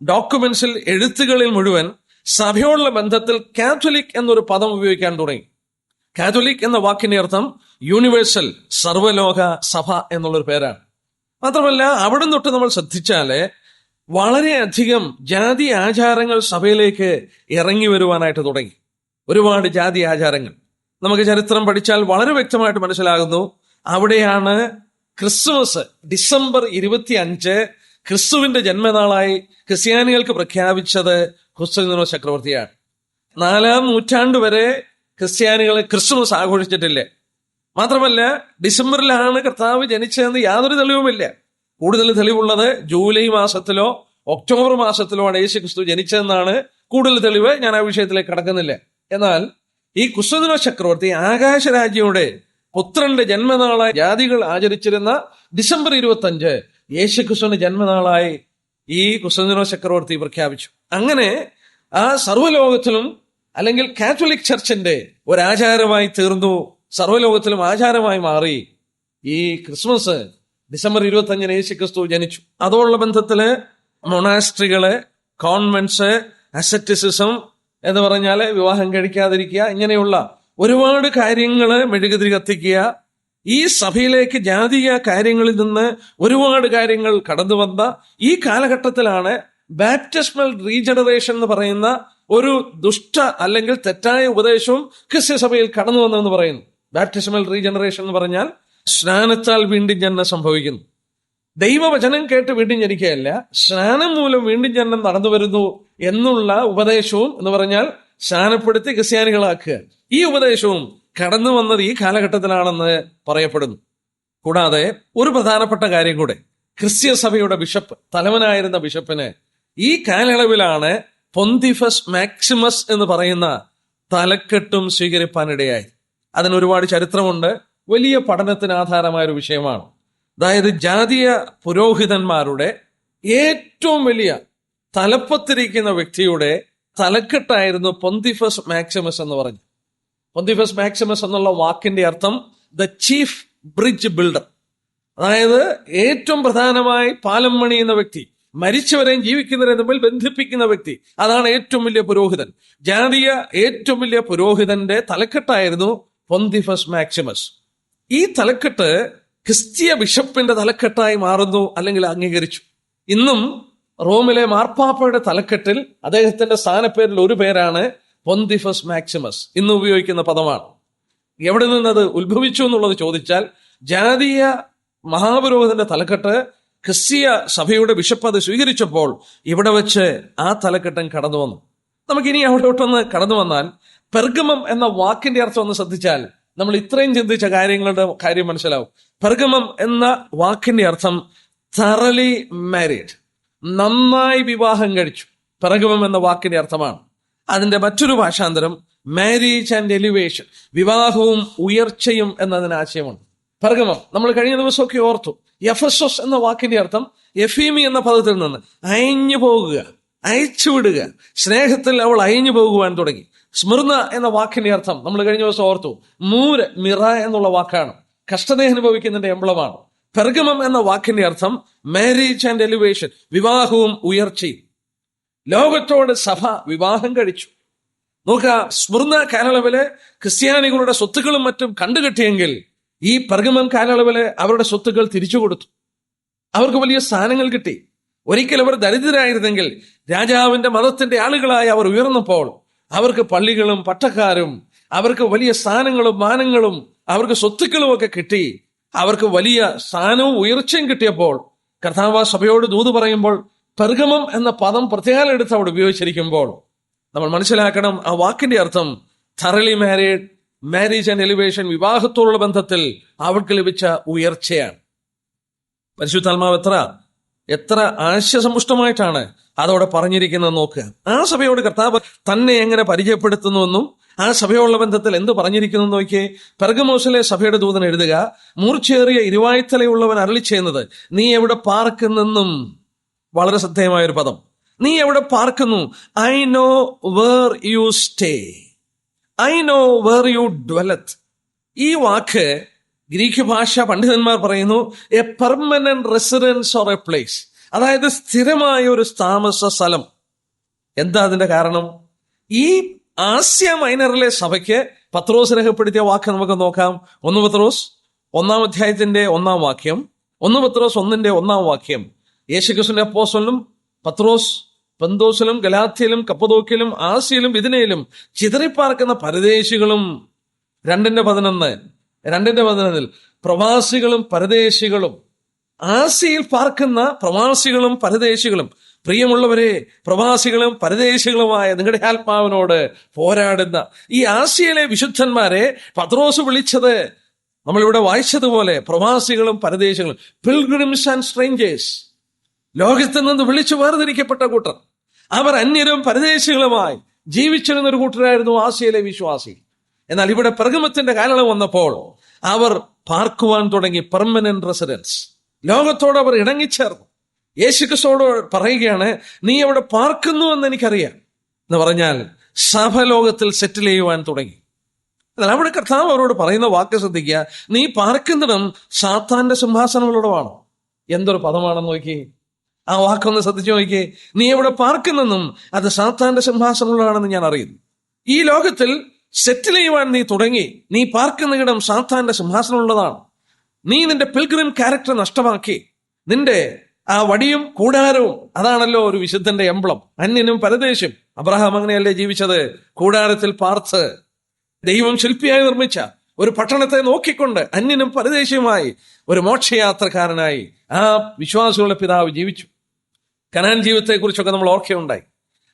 ഡോക്യുമെന്റ്സിൽ, എഴുത്തുകളിൽ മുഴുവൻ സഭയോടുള്ള ബന്ധത്തിൽ കാത്തലിക് എന്നൊരു പദം ഉപയോഗിക്കാൻ തുടങ്ങി. കാത്തലിക് എന്ന വാക്കിന്റെ അർത്ഥം യൂണിവേഴ്സൽ, സർവ്വലോക സഭ എന്നുള്ളൊരു പേരാണ്. മാത്രമല്ല അവിടെ തൊട്ട് നമ്മൾ ശ്രദ്ധിച്ചാല് വളരെയധികം ജാതി ആചാരങ്ങൾ സഭയിലേക്ക് ഇറങ്ങി വരുവാനായിട്ട് തുടങ്ങി. ഒരുപാട് ജാതി ആചാരങ്ങൾ നമുക്ക് ചരിത്രം പഠിച്ചാൽ വളരെ വ്യക്തമായിട്ട് മനസ്സിലാകുന്നു. അവിടെയാണ് ക്രിസ്മസ്, ഡിസംബർ 25 ക്രിസ്തുവിന്റെ ജന്മനാളായി ക്രിസ്ത്യാനികൾക്ക് പ്രഖ്യാപിച്ചത് കുസ്തന്തീനോസ് ചക്രവർത്തിയാണ്. 4-ാം നൂറ്റാണ്ട് വരെ ക്രിസ്ത്യാനികൾ ക്രിസ്മസ് ആഘോഷിച്ചിട്ടില്ല. മാത്രമല്ല ഡിസംബറിലാണ് കർത്താവ് ജനിച്ചതെന്ന് യാതൊരു തെളിവുമില്ല. കൂടുതൽ തെളിവുള്ളത് ജൂലൈ മാസത്തിലോ ഒക്ടോബർ മാസത്തിലോ ആണ് യേശു ക്രിസ്തു ജനിച്ചതെന്നാണ് കൂടുതൽ തെളിവ്. ഞാൻ ആ വിഷയത്തിലേക്ക് കടക്കുന്നില്ല. എന്നാൽ ഈ കുസ്തന്തീനോസ് ചക്രവർത്തി ആകാശരാജ്യയുടെ പുത്രന്റെ ജന്മനാളായി ജാതികൾ ആചരിച്ചിരുന്ന ഡിസംബർ 25 യേശു ക്രിസ്തുവിന്റെ ജന്മനാളായി ഈ കുസ്തന്തീനോസ് ചക്രവർത്തി പ്രഖ്യാപിച്ചു. അങ്ങനെ ആ സർവ്വലോകത്തിലും, അല്ലെങ്കിൽ കാത്തലിക് ചർച്ചിന്റെ ഒരാചാരമായി തീർന്നു, സർവ്വലോകത്തിലും ആചാരമായി മാറി. ഈ ക്രിസ്മസ് ഡിസംബർ 25 യേശു ക്രിസ്തു ജനിച്ചു. അതോടുള്ള ബന്ധത്തില് മൊണാസ്ട്രികള്, കോൺവെന്റ്സ്, അസറ്റിസിസം എന്ന് പറഞ്ഞാല് വിവാഹം കഴിക്കാതിരിക്കുക, ഇങ്ങനെയുള്ള ഒരുപാട് കാര്യങ്ങള് മെഴുകുതിരി കത്തിക്കുക. ഈ സഭയിലേക്ക് ജാതീയ കാര്യങ്ങളിൽ നിന്ന് ഒരുപാട് കാര്യങ്ങൾ കടന്നു വന്ന ഈ കാലഘട്ടത്തിലാണ് ബാപ്റ്റിസ്മൽ റീജനറേഷൻ എന്ന് പറയുന്ന ഒരു ദുഷ്ട അല്ലെങ്കിൽ തെറ്റായ ഉപദേശവും ക്രിസ്ത്യ സഭയിൽ കടന്നു വന്നെന്ന് പറയുന്നു. ബാപ്റ്റിസ്മൽ റീജനറേഷൻ എന്ന് പറഞ്ഞാൽ സ്നാനത്താൽ വീണ്ടും ജനനം സംഭവിക്കുന്നു. ദൈവവചനം കേട്ട് വീണ്ടും ജനിക്കുകയല്ല, സ്നാനം മൂലം വീണ്ടും ജനനം നടന്നു വരുന്നു എന്നുള്ള ഉപദേശവും, എന്ന് പറഞ്ഞാൽ സ്നാനപ്പെടുത്തി ക്രിസ്ത്യാനികളാക്കുക, ഈ ഉപദേശവും കടന്നു വന്നത് ഈ കാലഘട്ടത്തിലാണെന്ന് പറയപ്പെടുന്നു. കൂടാതെ ഒരു പ്രധാനപ്പെട്ട കാര്യം കൂടെ, ക്രിസ്ത്യ സഭയുടെ ബിഷപ്പ്, തലവനായിരുന്ന ബിഷപ്പിന് ഈ കാലയളവിലാണ് പൊന്തിഫസ് മാക്സിമസ് എന്ന് പറയുന്ന തലക്കെട്ടും സ്വീകരിപ്പാനിടയായി. അതിന് ഒരുപാട് ചരിത്രമുണ്ട്, വലിയ പഠനത്തിന് ആധാരമായ ഒരു വിഷയമാണ്. അതായത് ജാതീയ പുരോഹിതന്മാരുടെ ഏറ്റവും വലിയ തലപ്പത്തിരിക്കുന്ന വ്യക്തിയുടെ തലക്കെട്ടായിരുന്നു പൊന്തിഫസ് മാക്സിമസ് എന്ന് പറഞ്ഞു. പൊന്തിഫസ് മാക്സിമസ് എന്നുള്ള വാക്കിന്റെ അർത്ഥം ദ ചീഫ് ബ്രിഡ്ജ് ബിൽഡർ, അതായത് ഏറ്റവും പ്രധാനമായി പാലം പണിയുന്ന വ്യക്തി, മരിച്ചവരെയും ജീവിക്കുന്നവരെയും തമ്മിൽ ബന്ധിപ്പിക്കുന്ന വ്യക്തി. അതാണ് ഏറ്റവും വലിയ പുരോഹിതൻ. ജാതീയ ഏറ്റവും വലിയ പുരോഹിതന്റെ തലക്കെട്ടായിരുന്നു പൊന്തിഫസ് മാക്സിമസ്. ഈ തലക്കെട്ട് ക്രിസ്തീയ ബിഷപ്പിന്റെ തലക്കെട്ടായി മാറുന്നു, അല്ലെങ്കിൽ അംഗീകരിച്ചു. ഇന്നും റോമിലെ മാർപ്പാപ്പയുടെ തലക്കെട്ടിൽ അദ്ദേഹത്തിന്റെ സ്ഥാനപ്പേരിൽ ഒരു പേരാണ് പൊന്തിഫസ് മാക്സിമസ്. ഇന്ന് ഉപയോഗിക്കുന്ന പദമാണ്. എവിടെ നിന്നത് ഉത്ഭവിച്ചു എന്നുള്ളത് ചോദിച്ചാൽ, ജാതീയ മഹാപുരോഹിതന്റെ തലക്കെട്ട് ക്രിസ്തീയ സഭയുടെ ബിഷപ്പ് അത് സ്വീകരിച്ചപ്പോൾ ഇവിടെ വെച്ച് ആ തലക്കെട്ടൻ കടന്നു വന്നു. നമുക്കിനി അവിടോട്ടൊന്ന് കടന്നു വന്നാൽ, പെർഗമം എന്ന വാക്കിന്റെ അർത്ഥം ഒന്ന് ശ്രദ്ധിച്ചാൽ നമ്മൾ ഇത്രയും ചിന്തിച്ച കാര്യങ്ങളുടെ കാര്യം മനസ്സിലാവും. പെർഗമം എന്ന വാക്കിന്റെ അർത്ഥം തറലി മാരീഡ്, നന്നായി വിവാഹം കഴിച്ചു. പെർഗമം എന്ന വാക്കിന്റെ അർത്ഥമാണ്. അതിന്റെ മറ്റൊരു ഭാഷാന്തരം മാരേജ് ആൻഡ് എലിവേഷൻ, വിവാഹവും ഉയർച്ചയും എന്നതിന് ആശയമുണ്ട്. പെർഗമം നമ്മൾ കഴിഞ്ഞ ദിവസമൊക്കെ ഓർത്തു. എഫെസോസ് എന്ന വാക്കിന്റെ അർത്ഥം എഫീമി എന്ന പദത്തിൽ നിന്ന് അയഞ്ഞു പോകുക, അയച്ചുവിടുക. സ്നേഹത്തിൽ അവൾ അയഞ്ഞു പോകുവാൻ തുടങ്ങി. സ്മിർന എന്ന വാക്കിന്റെ അർത്ഥം നമ്മൾ കഴിഞ്ഞ ദിവസം ഓർത്തു. മിറ എന്നുള്ള വാക്കാണ്, കഷ്ടത അനുഭവിക്കുന്നതിന്റെ എംബ്ലമാണ്. പെർഗമം എന്ന വാക്കിന്റെ അർത്ഥം മാരേജ് ആൻഡ് എലിവേഷൻ, വിവാഹവും ഉയർച്ചയും. ലോകത്തോട് സഭ വിവാഹം കഴിച്ചു. നോക്കുക, സ്മിർന കാലയളവില് ക്രിസ്ത്യാനികളുടെ സ്വത്തുക്കളും മറ്റും കണ്ടുകെട്ടിയെങ്കിൽ ഈ പെർഗമം കാലയളവില് അവരുടെ സ്വത്തുക്കൾ തിരിച്ചു കൊടുത്തു. അവർക്ക് വലിയ സ്ഥാനങ്ങൾ കിട്ടി. ഒരിക്കൽ അവർ ദരിദ്രരായിരുന്നെങ്കിൽ രാജാവിന്റെ മതത്തിന്റെ ആളുകളായി അവർ ഉയർന്നപ്പോൾ അവർക്ക് പള്ളികളും പട്ടക്കാരും, അവർക്ക് വലിയ സ്ഥാനങ്ങളും മാനങ്ങളും, അവർക്ക് സ്വത്തുക്കളും ഒക്കെ കിട്ടി. അവർക്ക് വലിയ സ്ഥാനവും ഉയർച്ചയും കിട്ടിയപ്പോൾ കർത്താവ് സഭയോട് ദൂത് പറയുമ്പോൾ പെർഗമം എന്ന പദം പ്രത്യേകം എടുത്ത് അവിടെ ഉപയോഗിച്ചിരിക്കുമ്പോൾ നമ്മൾ മനസ്സിലാക്കണം, ആ വാക്കിന്റെ അർത്ഥം thoroughly married, marriage and elevation, വിവാഹത്തോടുള്ള ബന്ധത്തിൽ അവർക്ക് ലഭിച്ച ഉയർച്ചയാണ്. പരിശുദ്ധാത്മാവ് എത്ര ആശയസമ്പുഷ്ടമായിട്ടാണ് അതോടെ പറഞ്ഞിരിക്കുന്നത് നോക്കുക. ആ സഭയോട് കർത്താവ് തന്നെ എങ്ങനെ പരിചയപ്പെടുത്തുന്നുവെന്നും ആ സഭയോടുള്ള ബന്ധത്തിൽ എന്ത് പറഞ്ഞിരിക്കുന്നു നോക്കിയേ. പെർഗമോസിലെ സഭയുടെ ദൂതൻ എഴുതുക, മൂർച്ചയേറിയ ഇരുവായ്ത്തലയുള്ളവൻ അരുളി ചെയ്യുന്നത്, നീ എവിടെ പാർക്കുന്നെന്നും. വളരെ ശ്രദ്ധേയമായ ഒരു പദം, നീ എവിടെ പാർക്കുന്നു. I know where you stay, I know where you dwelleth. ഈ വാക്ക് ഗ്രീക്ക് ഭാഷ പണ്ഡിതന്മാർ പറയുന്നു a permanent residence or a place, അതായത് സ്ഥിരമായ ഒരു താമസ സ്ഥലം. എന്താ അതിന്റെ കാരണം? ഈ ആസ്യ മൈനറിലെ സഭയ്ക്ക് പത്രോസ് രേഖപ്പെടുത്തിയ വാക്ക് നമുക്ക് നോക്കാം. 1 പത്രോസ് 1 അധ്യായത്തിന്റെ 1 വാക്യം, 1 പത്രോസ് 1:1 വാക്യം. യേശുക്രിസ്തുവിന്റെ അപ്പോസ്തലനും പത്രോസ് പന്തോസിലും ഗലാത്യയിലും കപ്പദോക്യയിലും ആസിയയിലും ബിഥുനയിലും ചിതറിപ്പാർക്കുന്ന പരദേശികളും 2:11 പ്രവാസികളും പരദേശികളും, ആസിയിൽ പാർക്കുന്ന പ്രവാസികളും പരദേശികളും. പ്രിയമുള്ളവരെ, പ്രവാസികളും പരദേശികളുമായ നിങ്ങളുടെ ആത്മാവിനോട് പോരാടുന്ന ഈ ആസിയയിലെ വിശുദ്ധന്മാരെ പത്രോസ് വിളിച്ചത് നമ്മളിവിടെ വായിച്ചതുപോലെ പ്രവാസികളും പരദേശികളും, പിൽഗ്രിംസ് ആൻഡ് സ്ട്രേഞ്ചേഴ്സ്. ലോകത്ത് നിന്ന് വിളിച്ചു വേർതിരിക്കപ്പെട്ട കൂട്ടർ. അവർ അന്യരും പരദേശികളുമായി ജീവിച്ചിരുന്ന ഒരു കൂട്ടരായിരുന്നു ആസിയയിലെ വിശ്വാസി. എന്നാൽ ഇവിടെ പെർഗമത്തിന്റെ കാലം വന്നപ്പോൾ അവർ പാർക്കുവാൻ തുടങ്ങി, പെർമനന്റ് റെസിഡൻസ്. ലോകത്തോട് അവർ ഇണങ്ങിച്ചേർന്നു. യേശുക്രിസ്തുവോട് പറയുകയാണ്, നീ അവിടെ പാർക്കുന്നു എന്ന് എനിക്കറിയാം എന്ന് പറഞ്ഞാൽ സഭ ലോകത്തിൽ സെറ്റിൽ ചെയ്യുവാൻ തുടങ്ങി. എന്നാൽ അവിടെ കർത്താവ് അവരോട് പറയുന്ന വാക്ക് ശ്രദ്ധിക്കുക, നീ പാർക്കുന്നിടം സാത്താന്റെ സിംഹാസനങ്ങളുടമാണ്. എന്തൊരു പദമാണെന്ന് നോക്കി, ആ വാക്കൊന്ന് ശ്രദ്ധിച്ചു നോക്കിയേ. നീ എവിടെ പാർക്കുന്നെന്നും അത് സാത്താന്റെ സിംഹാസനങ്ങളാണെന്ന് ഞാൻ അറിയുന്നു. ഈ ലോകത്തിൽ സെറ്റിൽ ചെയ്യുവാൻ നീ തുടങ്ങി. നീ പാർക്കുന്ന ഇടം സാത്താന്റെ സിംഹാസനമുള്ളതാണ്. നീ നിന്റെ പിൽഗ്രിം ക്യാരക്ടർ നഷ്ടമാക്കി. നിന്റെ ആ വടിയും കൂടാരവും, അതാണല്ലോ ഒരു വിശുദ്ധന്റെ എംബ്ലം. അന്യനും പരദേശം. അബ്രഹാം അങ്ങനെയല്ലേ ജീവിച്ചത്? കൂടാരത്തിൽ പാർത്ത് ദൈവം ശില്പിയായി നിർമ്മിച്ച ഒരു പട്ടണത്തെ നോക്കിക്കൊണ്ട് അന്യനും പരദേശിയുമായി ഒരു മോക്ഷയാത്രക്കാരനായി ആ വിശ്വാസികളുടെ പിതാവ് ജീവിച്ചു. കനാൻ ജീവിതത്തെക്കുറിച്ചൊക്കെ നമ്മൾ ഓർക്കുകയുണ്ടായി.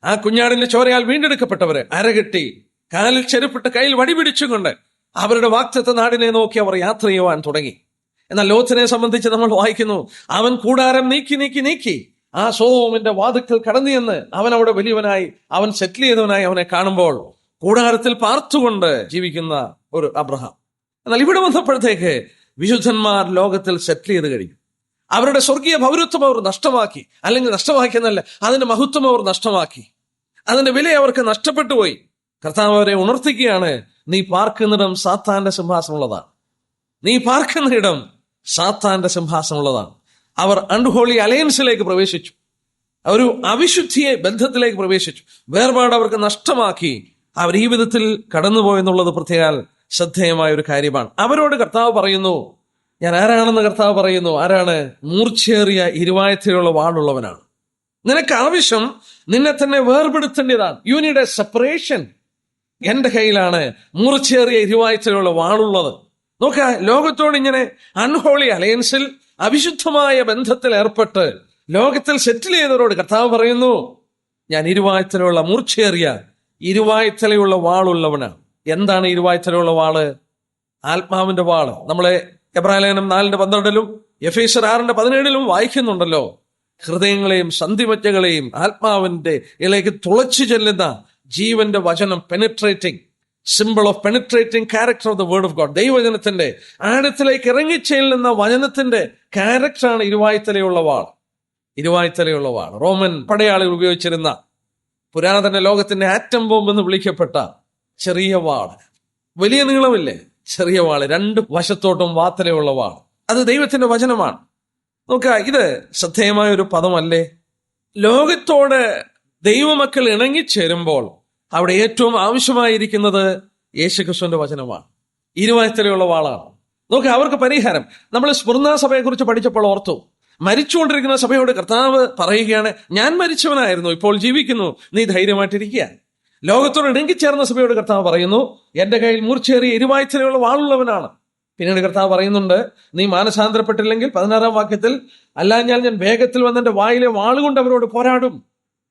ആ കുഞ്ഞാടിന്റെ ചോരയാൽ വീണ്ടെടുക്കപ്പെട്ടവര് അരകെട്ടി, കാലിൽ ചെരുപ്പിട്ട് കയ്യിൽ വടി പിടിച്ചുകൊണ്ട് അവരുടെ വാഗ്ദത്ത നാടിനെ നോക്കി അവർ യാത്ര ചെയ്യുവാൻ തുടങ്ങി. എന്നാൽ ലോത്തിനെ സംബന്ധിച്ച് നമ്മൾ വായിക്കുന്നു, അവൻ കൂടാരം നീക്കി ആ സോതോമിന്റെ വാതിൽക്കൽ കടന്നു ചെന്ന് അവൻ അവിടെ വലിയവനായി, അവൻ സെറ്റിൽ ചെയ്തവനായി അവനെ കാണുമ്പോൾ കൂടാരത്തിൽ പാർത്തുകൊണ്ട് ജീവിക്കുന്ന ഒരു അബ്രഹാം. എന്നാൽ ഇവിടെ വന്നപ്പോഴത്തേക്ക് വിശുദ്ധന്മാർ ലോകത്തിൽ സെറ്റിൽ ചെയ്ത് കഴിഞ്ഞു. അവരുടെ സ്വർഗീയ പൗരത്വം അവർ നഷ്ടമാക്കി. അല്ലെങ്കിൽ നഷ്ടമാക്കിയെന്നല്ല, അതിന്റെ മഹത്വം അവർ നഷ്ടമാക്കി. അതിന്റെ വില അവർക്ക് നഷ്ടപ്പെട്ടു പോയി. കർത്താവ് അവരെ ഉണർത്തിക്കുകയാണ്, നീ പാർക്കുന്നിടം സാത്താന്റെ സിംഹാസനമുള്ളതാണ്. നീ പാർക്കുന്ന ഇടം സാത്താന്റെ സിംഹാസനമുള്ളതാണ്. അവർ അൺഹോളി അലയൻസിലേക്ക് പ്രവേശിച്ചു. ഒരു അവിശുദ്ധിയെ ബന്ധത്തിലേക്ക് പ്രവേശിച്ചു. വേർപാട് അവർക്ക് നഷ്ടമാക്കി. അവർ ഈ വിധത്തിൽ കടന്നുപോയെന്നുള്ളത് പ്രത്യേക ശ്രദ്ധേയമായ ഒരു കാര്യമാണ്. അവരോട് കർത്താവ് പറയുന്നു, ഞാൻ ആരാണെന്ന് കർത്താവ് പറയുന്നു. ആരാണ്? മൂർച്ചയേറിയ ഇരുവായത്തിലുള്ള വാളുള്ളവനാണ്. നിനക്ക് ആവശ്യം നിന്നെ തന്നെ വേർപെടുത്തേണ്ടതാണ്. You need a separation. എന്റെ കയ്യിലാണ് മൂർച്ചയേറിയ ഇരുവായത്തിലുള്ള വാളുള്ളത്. നോക്ക, ലോകത്തോട് ഇങ്ങനെ അൺഹോളി അലയൻസിൽ, അവിശുദ്ധമായ ബന്ധത്തിൽ ഏർപ്പെട്ട് ലോകത്തിൽ സെറ്റിൽ ചെയ്തവരോട് കർത്താവ് പറയുന്നു, ഞാൻ ഇരുവായത്തിലുള്ള മൂർച്ചയേറിയ ഇരുവായത്തലയുള്ള വാളുള്ളവനാണ്. എന്താണ് ഇരുവായത്തലയുള്ള വാള്? ആത്മാവിന്റെ വാള്. നമ്മളെ എബ്രായലേഖനം 4:12 എഫേസ്യർ 6:17 വായിക്കുന്നുണ്ടല്ലോ. ഹൃദയങ്ങളെയും സന്ധിമജ്ജകളെയും ആത്മാവിന്റെ ഇലേക്ക് തുളച്ചു ചെല്ലുന്ന ജീവന്റെ വചനം, penetrating simple of penetrating character of the word of God. ദൈവവചനത്തിന്റെ ആഴത്തിലേക്ക് ഇറങ്ങിച്ചെല്ലുന്ന വചനത്തിന്റെ ക്യാരക്ടറാണ് ഇരുവായത്തലയുള്ള വാൾ. ഇരുവായ്ത്തലയുള്ള വാൾ. റോമൻ പടയാളികൾ ഉപയോഗിച്ചിരുന്ന പുരാതന ലോകത്തിന്റെ ആറ്റം ബോംബ് എന്ന് വിളിക്കപ്പെട്ട ചെറിയ വാൾ. വലിയ നീളമില്ലേ, ചെറിയ വാള്, രണ്ട് വശത്തോട്ടും വാത്തലയുള്ള വാൾ. അത് ദൈവത്തിന്റെ വചനമാണ്. നോക്കുക, ഇത് ശ്രദ്ധേയമായ ഒരു പദമല്ലേ? ലോകത്തോട് ദൈവമക്കൾ ഇണങ്ങിച്ചേരുമ്പോൾ അവിടെ ഏറ്റവും ആവശ്യമായിരിക്കുന്നത് യേശുക്രിസ്തുവിന്റെ വചനമാണ്. ഇരുവായ്ത്തലയുള്ള വാളാണ്. നോക്കുക, അവർക്ക് പരിഹാരം. നമ്മൾ സ്മുർന്നാ സഭയെ കുറിച്ച് പഠിച്ചപ്പോൾ ഓർത്തു, മരിച്ചുകൊണ്ടിരിക്കുന്ന സഭയോട് കർത്താവ് പറയുകയാണ്, ഞാൻ മരിച്ചവനായിരുന്നു, ഇപ്പോൾ ജീവിക്കുന്നു, നീ ധൈര്യമായിട്ടിരിക്കുക. ലോകത്തോട് ഇണങ്ങിച്ചേർന്ന സഭയോട് കർത്താവ് പറയുന്നു, എന്റെ കയ്യിൽ മൂർച്ചയേറിയ ഇരുവായ്ത്തലയുള്ള വാളുള്ളവനാണ്. പിന്നീട് കർത്താവ് പറയുന്നുണ്ട്, നീ മാനസാന്തരപ്പെട്ടില്ലെങ്കിൽ 16-ാം വാക്യത്തിൽ, അല്ലാഞ്ഞാൽ ഞാൻ വേഗത്തിൽ വന്ന് എന്റെ വായിലെ വാളുകൊണ്ട് അവരോട് പോരാടും.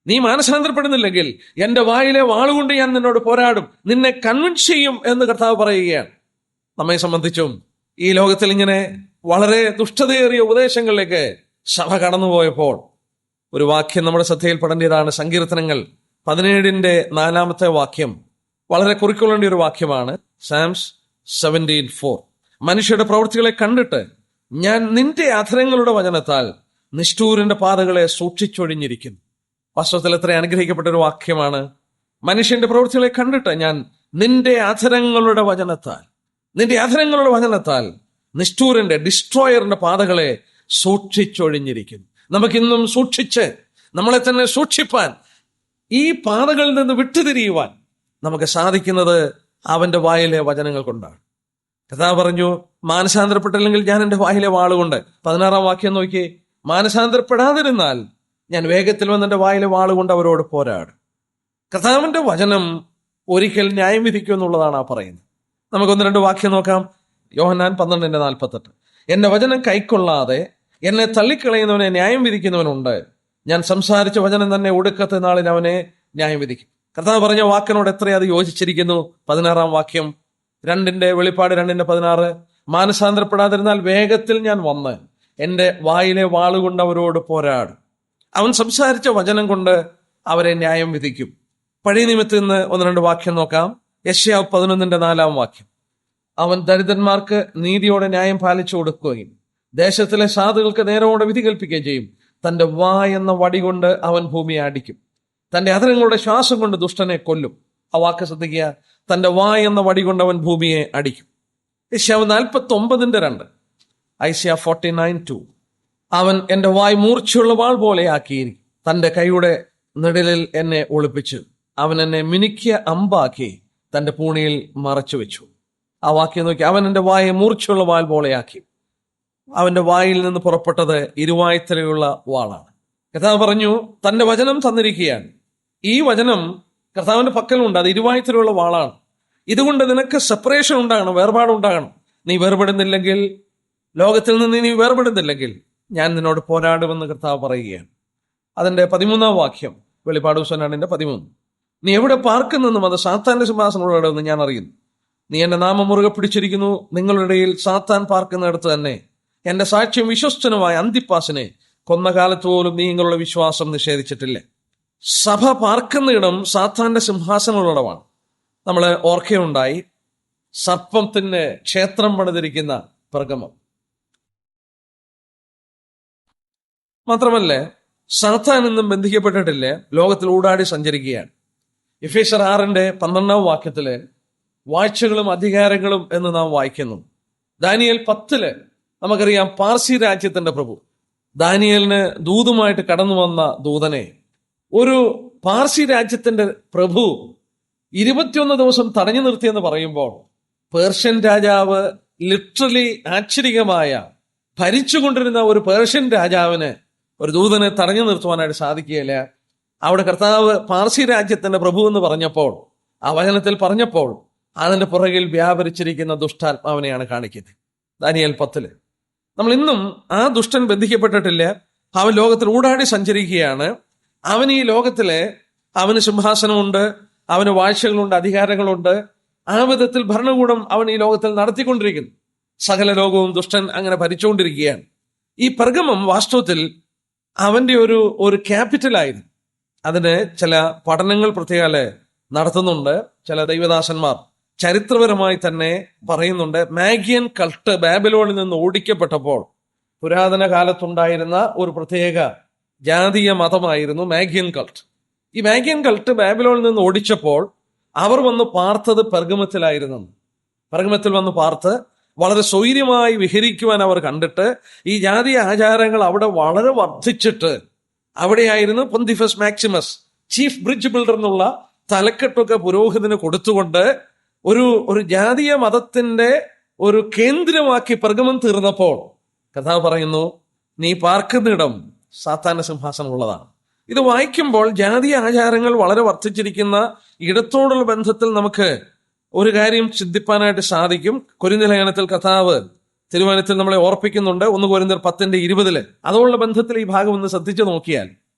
നീ മാനസാന്തരപ്പെടുന്നില്ലെങ്കിൽ എന്റെ വായിലെ വാളുകൊണ്ട് ഞാൻ നിന്നോട് പോരാടും, നിന്നെ കൺവിൻസ് ചെയ്യും എന്ന് കർത്താവ് പറയുകയാണ്. നമ്മെ സംബന്ധിച്ചും ഈ ലോകത്തിൽ ഇങ്ങനെ വളരെ ദുഷ്ടതയേറിയ ഉപദേശങ്ങളിലേക്ക് സഭ കടന്നുപോയപ്പോൾ ഒരു വാക്യം നമ്മുടെ ശ്രദ്ധയിൽപ്പെടേണ്ടതാണ്. സങ്കീർത്തനങ്ങൾ 17-ന്റെ 4 വളരെ കുറിക്കൊള്ളേണ്ട ഒരു വാക്യമാണ്. സാംസ് 17:4. മനുഷ്യരുടെ പ്രവൃത്തികളെ കണ്ടിട്ട് ഞാൻ നിന്റെ അധരങ്ങളുടെ വചനത്താൽ നിഷ്ഠൂരന്റെ പാതകളെ സൂക്ഷിച്ചൊഴിഞ്ഞിരിക്കുന്നു. വാസ്തവത്തിൽ എത്ര അനുഗ്രഹിക്കപ്പെട്ട ഒരു വാക്യമാണ്. മനുഷ്യന്റെ പ്രവൃത്തികളെ കണ്ടിട്ട് ഞാൻ നിന്റെ അധരങ്ങളുടെ വചനത്താൽ നിഷ്ഠൂരന്റെ, ഡിസ്ട്രോയറിന്റെ പാതകളെ സൂക്ഷിച്ചൊഴിഞ്ഞിരിക്കുന്നു. നമുക്കിന്നും സൂക്ഷിച്ച് നമ്മളെ തന്നെ സൂക്ഷിപ്പാൻ, ഈ പാതകളിൽ നിന്ന് വിട്ടുതിരിയുവാൻ നമുക്ക് സാധിക്കുന്നത് അവന്റെ വായിലെ വചനങ്ങൾ കൊണ്ടാണ്. കർത്താവ് പറഞ്ഞു, മാനസാന്തരപ്പെട്ടില്ലെങ്കിൽ ഞാൻ എൻ്റെ വായിലെ വാളുകൊണ്ട്. 16-ാം വാക്യം നോക്കി, മാനസാന്തരപ്പെടാതിരുന്നാൽ ഞാൻ വേഗത്തിൽ വന്ന് എൻ്റെ വായിലെ വാളുകൊണ്ട് അവരോട് പോരാടും. കർത്താവിന്റെ വചനം ഒരിക്കൽ ന്യായം വിധിക്കും എന്നുള്ളതാണ് ആ പറയുന്നത്. നമുക്കൊന്ന് രണ്ട് വാക്യം നോക്കാം. യോഹന്നാൻ 12:48. എന്റെ വചനം കൈക്കൊള്ളാതെ എന്നെ തള്ളിക്കളയുന്നവനെ ന്യായം വിധിക്കുന്നവനുണ്ട്. ഞാൻ സംസാരിച്ച വചനം തന്നെ ഒടുക്കത്തെ നാളിൽ അവനെ ന്യായം വിധിക്കും. കർത്താവ് പറഞ്ഞ വാക്കിനോട് എത്രയത് യോജിച്ചിരിക്കുന്നു. 16-ാം വാക്യം, വെളിപ്പാട് 2:16. മാനസാന്തരപ്പെടാതിരുന്നാൽ വേഗത്തിൽ ഞാൻ വന്ന് എന്റെ വായിലെ വാളുകൊണ്ട് അവരോട് പോരാടും. അവൻ സംസാരിച്ച വചനം കൊണ്ട് അവരെ ന്യായം വിധിക്കും. പഴയ നിയമത്തിൽ നിന്ന് ഒന്ന് രണ്ട് വാക്യം നോക്കാം. യെശയ്യാവ് 11:4. അവൻ ദരിദ്രന്മാർക്ക് നീതിയോടെ ന്യായം പാലിച്ചു കൊടുക്കുകയും ദേശത്തിലെ സാധുക്കൾക്ക് നേരോടെ വിധി കൽപ്പിക്കുകയും ചെയ്യും. തന്റെ എന്ന വടി കൊണ്ട് അവൻ ഭൂമിയെ അടിക്കും. തന്റെ അധരങ്ങളുടെ ശ്വാസം കൊണ്ട് ദുഷ്ടനെ കൊല്ലും. ആ വാക്ക് ശ്രദ്ധിക്കുക, തന്റെ എന്ന വടി കൊണ്ട് അവൻ ഭൂമിയെ അടിക്കും. യെശയ്യാവ് 49:2. ഐസിയ 49:2. അവൻ എന്റെ വായ് മൂർച്ചയുള്ള വാൾ പോലെ ആക്കിയിരിക്കും. തന്റെ കൈയുടെ നിഴലിൽ എന്നെ ഒളിപ്പിച്ചു. അവൻ എന്നെ മിനുക്കിയ അമ്പാക്കി തന്റെ പൂണിയിൽ മറച്ചു വെച്ചു. ആ വാക്യം നോക്കി, അവൻ എന്റെ വായെ മൂർച്ചയുള്ള വാൾ പോലെയാക്കി. അവന്റെ വായിൽ നിന്ന് പുറപ്പെട്ടത് ഇരുവായ്ത്തലയുള്ള വാളാണ്. കർത്താവ് പറഞ്ഞു, തന്റെ വചനം തന്നിരിക്കുകയാണ്. ഈ വചനം കർത്താവിന്റെ പക്കലുണ്ട്. അത് ഇരുവായ്ത്തലയുള്ള വാളാണ്. ഇതുകൊണ്ട് നിനക്ക് സെപ്പറേഷൻ ഉണ്ടാകണം, വേർപാടുണ്ടാകണം. നീ വേർപെടുന്നില്ലെങ്കിൽ, ലോകത്തിൽ നിന്ന് നീ വേർപെടുന്നില്ലെങ്കിൽ ഞാൻ നിന്നോട് പോരാടുമെന്ന് കർത്താവ് പറയുകയാണ്. അതിന്റെ 13-ാം വാക്യം, വെളിപ്പാട് 13. നീ എവിടെ പാർക്കുന്നെന്നും അത് സാത്താന്റെ സിംഹാസനമുള്ളതെന്ന് ഞാൻ അറിയുന്നു. നീ എന്റെ നാമം മുറുകെ പിടിച്ചിരിക്കുന്നു. നിങ്ങളുടെ ഇടയിൽ സാത്താൻ പാർക്കുന്നിടത്ത് തന്നെ എന്റെ സാക്ഷ്യം വിശ്വസ്തനുമായ അന്തിപ്പാസിനെ കൊന്ന കാലത്ത് പോലും നീ നിങ്ങളുടെ വിശ്വാസം നിഷേധിച്ചിട്ടില്ല. സഭ പാർക്കുന്നിടം സാത്താന്റെ സിംഹാസനമുള്ളിടമാണ്. നമ്മൾ ഓർക്കുകയുണ്ടായി, സർപ്പത്തിന് ക്ഷേത്രം പണിതിരിക്കുന്ന പെർഗമം. മാത്രമല്ല, സാത്താൻ ഇന്നും ബന്ധിക്കപ്പെട്ടിട്ടില്ല, ലോകത്തിൽ ഊടാടി സഞ്ചരിക്കുകയാണ്. എഫേസ്യർ 6:12 വാക്യത്തില് വാഴ്ചകളും അധികാരങ്ങളും എന്ന് നാം വായിക്കുന്നു. ദാനിയേൽ 10 നമുക്കറിയാം, പാർസി രാജ്യത്തിന്റെ പ്രഭു ദാനിയേലിന് ദൂതുമായിട്ട് കടന്നു വന്ന ദൂതനെ ഒരു പാർസി രാജ്യത്തിന്റെ പ്രഭു 21 ദിവസം തടഞ്ഞു നിർത്തിയെന്ന് പറയുമ്പോൾ, പേർഷ്യൻ രാജാവ് ലിറ്ററലി ആശ്ചര്യമായ ഭരിച്ചുകൊണ്ടിരുന്ന ഒരു പേർഷ്യൻ രാജാവിന് ഒരു ദൂതനെ തടഞ്ഞു നിർത്തുവാനായിട്ട് സാധിക്കുകയില്ല. അവിടെ കർത്താവ് പാർസി രാജ്യത്തിന്റെ പ്രഭു എന്ന് പറഞ്ഞപ്പോൾ, ആ വചനത്തിൽ പറഞ്ഞപ്പോൾ, അതിന്റെ പുറകിൽ വ്യാപരിച്ചിരിക്കുന്ന ദുഷ്ടാത്മാവിനെയാണ് കാണിക്കുന്നത്. ദാനിയേൽ 10. നമ്മൾ ഇന്നും ആ ദുഷ്ടൻ ബന്ധിക്കപ്പെട്ടിട്ടില്ല. അവൻ ലോകത്തിൽ ഊടാടി സഞ്ചരിക്കുകയാണ്. അവൻ ഈ ലോകത്തിലെ, അവന് സിംഹാസനമുണ്ട്, അവന് വാഴ്ചകളുണ്ട്, അധികാരങ്ങളുണ്ട്. ആ വിധത്തിൽ ഭരണകൂടം അവൻ ഈ ലോകത്തിൽ നടത്തിക്കൊണ്ടിരിക്കുന്നു. സകല ലോകവും ദുഷ്ടൻ അങ്ങനെ ഭരിച്ചുകൊണ്ടിരിക്കുകയാണ്. ഈ പെർഗമം വാസ്തവത്തിൽ അവന്റെ ഒരു ക്യാപിറ്റലായിരുന്നു. അതിന് ചില പഠനങ്ങൾ പ്രത്യേകം നടത്തുന്നുണ്ട്. ചില ദൈവദാസന്മാർ ചരിത്രപരമായി തന്നെ പറയുന്നുണ്ട്, മാഗിയൻ കൾട്ട് ബാബിലോണിൽ നിന്ന് ഓടിക്കപ്പെട്ടപ്പോൾ പുരാതന കാലത്തുണ്ടായിരുന്ന ഒരു പ്രത്യേക ജാതീയ മതമായിരുന്നു മാഗിയൻ കൾട്ട്. ഈ മാഗിയൻ കൾട്ട് ബാബിലോണിൽ നിന്ന് ഓടിച്ചപ്പോൾ അവർ വന്ന് പാർത്തത് പെർഗമത്തിലായിരുന്നു. പെർഗമത്തിൽ വന്ന് പാർത്ത് വളരെ സ്വൈര്യമായി വിഹരിക്കുവാൻ അവർ കണ്ടിട്ട് ഈ ജാതീയ ആചാരങ്ങൾ അവിടെ വളരെ വർദ്ധിച്ചിട്ട് അവിടെയായിരുന്നു പൊന്തിഫസ് മാക്സിമസ് ചീഫ് ബ്രിഡ്ജ് ബിൽഡർ എന്നുള്ള തലക്കെട്ടൊക്കെ പുരോഹിതന് കൊടുത്തുകൊണ്ട് ഒരു ജാതീയ മതത്തിന്റെ ഒരു കേന്ദ്രമാക്കി പെർഗമം തീർന്നപ്പോൾ കഥാവ് പറയുന്നു, നീ പാർക്കുന്നിടം സാത്താന്റെ സിംഹാസനം ഉള്ളതാണ്. ഇത് വായിക്കുമ്പോൾ ജാതീയ ആചാരങ്ങൾ വളരെ വർദ്ധിച്ചിരിക്കുന്ന ഇടത്തോടുള്ള ബന്ധത്തിൽ നമുക്ക് ഒരു കാര്യം ചിന്തിപ്പാനായിട്ട് സാധിക്കും. കൊരിന്ത്യർ ലേഖനത്തിൽ കഥാവ് തിരുവചനത്തിൽ നമ്മളെ ഓർപ്പിക്കുന്നുണ്ട്. 1 കൊരിന്ത്യർ 10:20 അതോടുള്ള ബന്ധത്തിൽ ഈ ഭാഗം ഒന്ന് ശ്രദ്ധിച്ചു നോക്കിയാൽ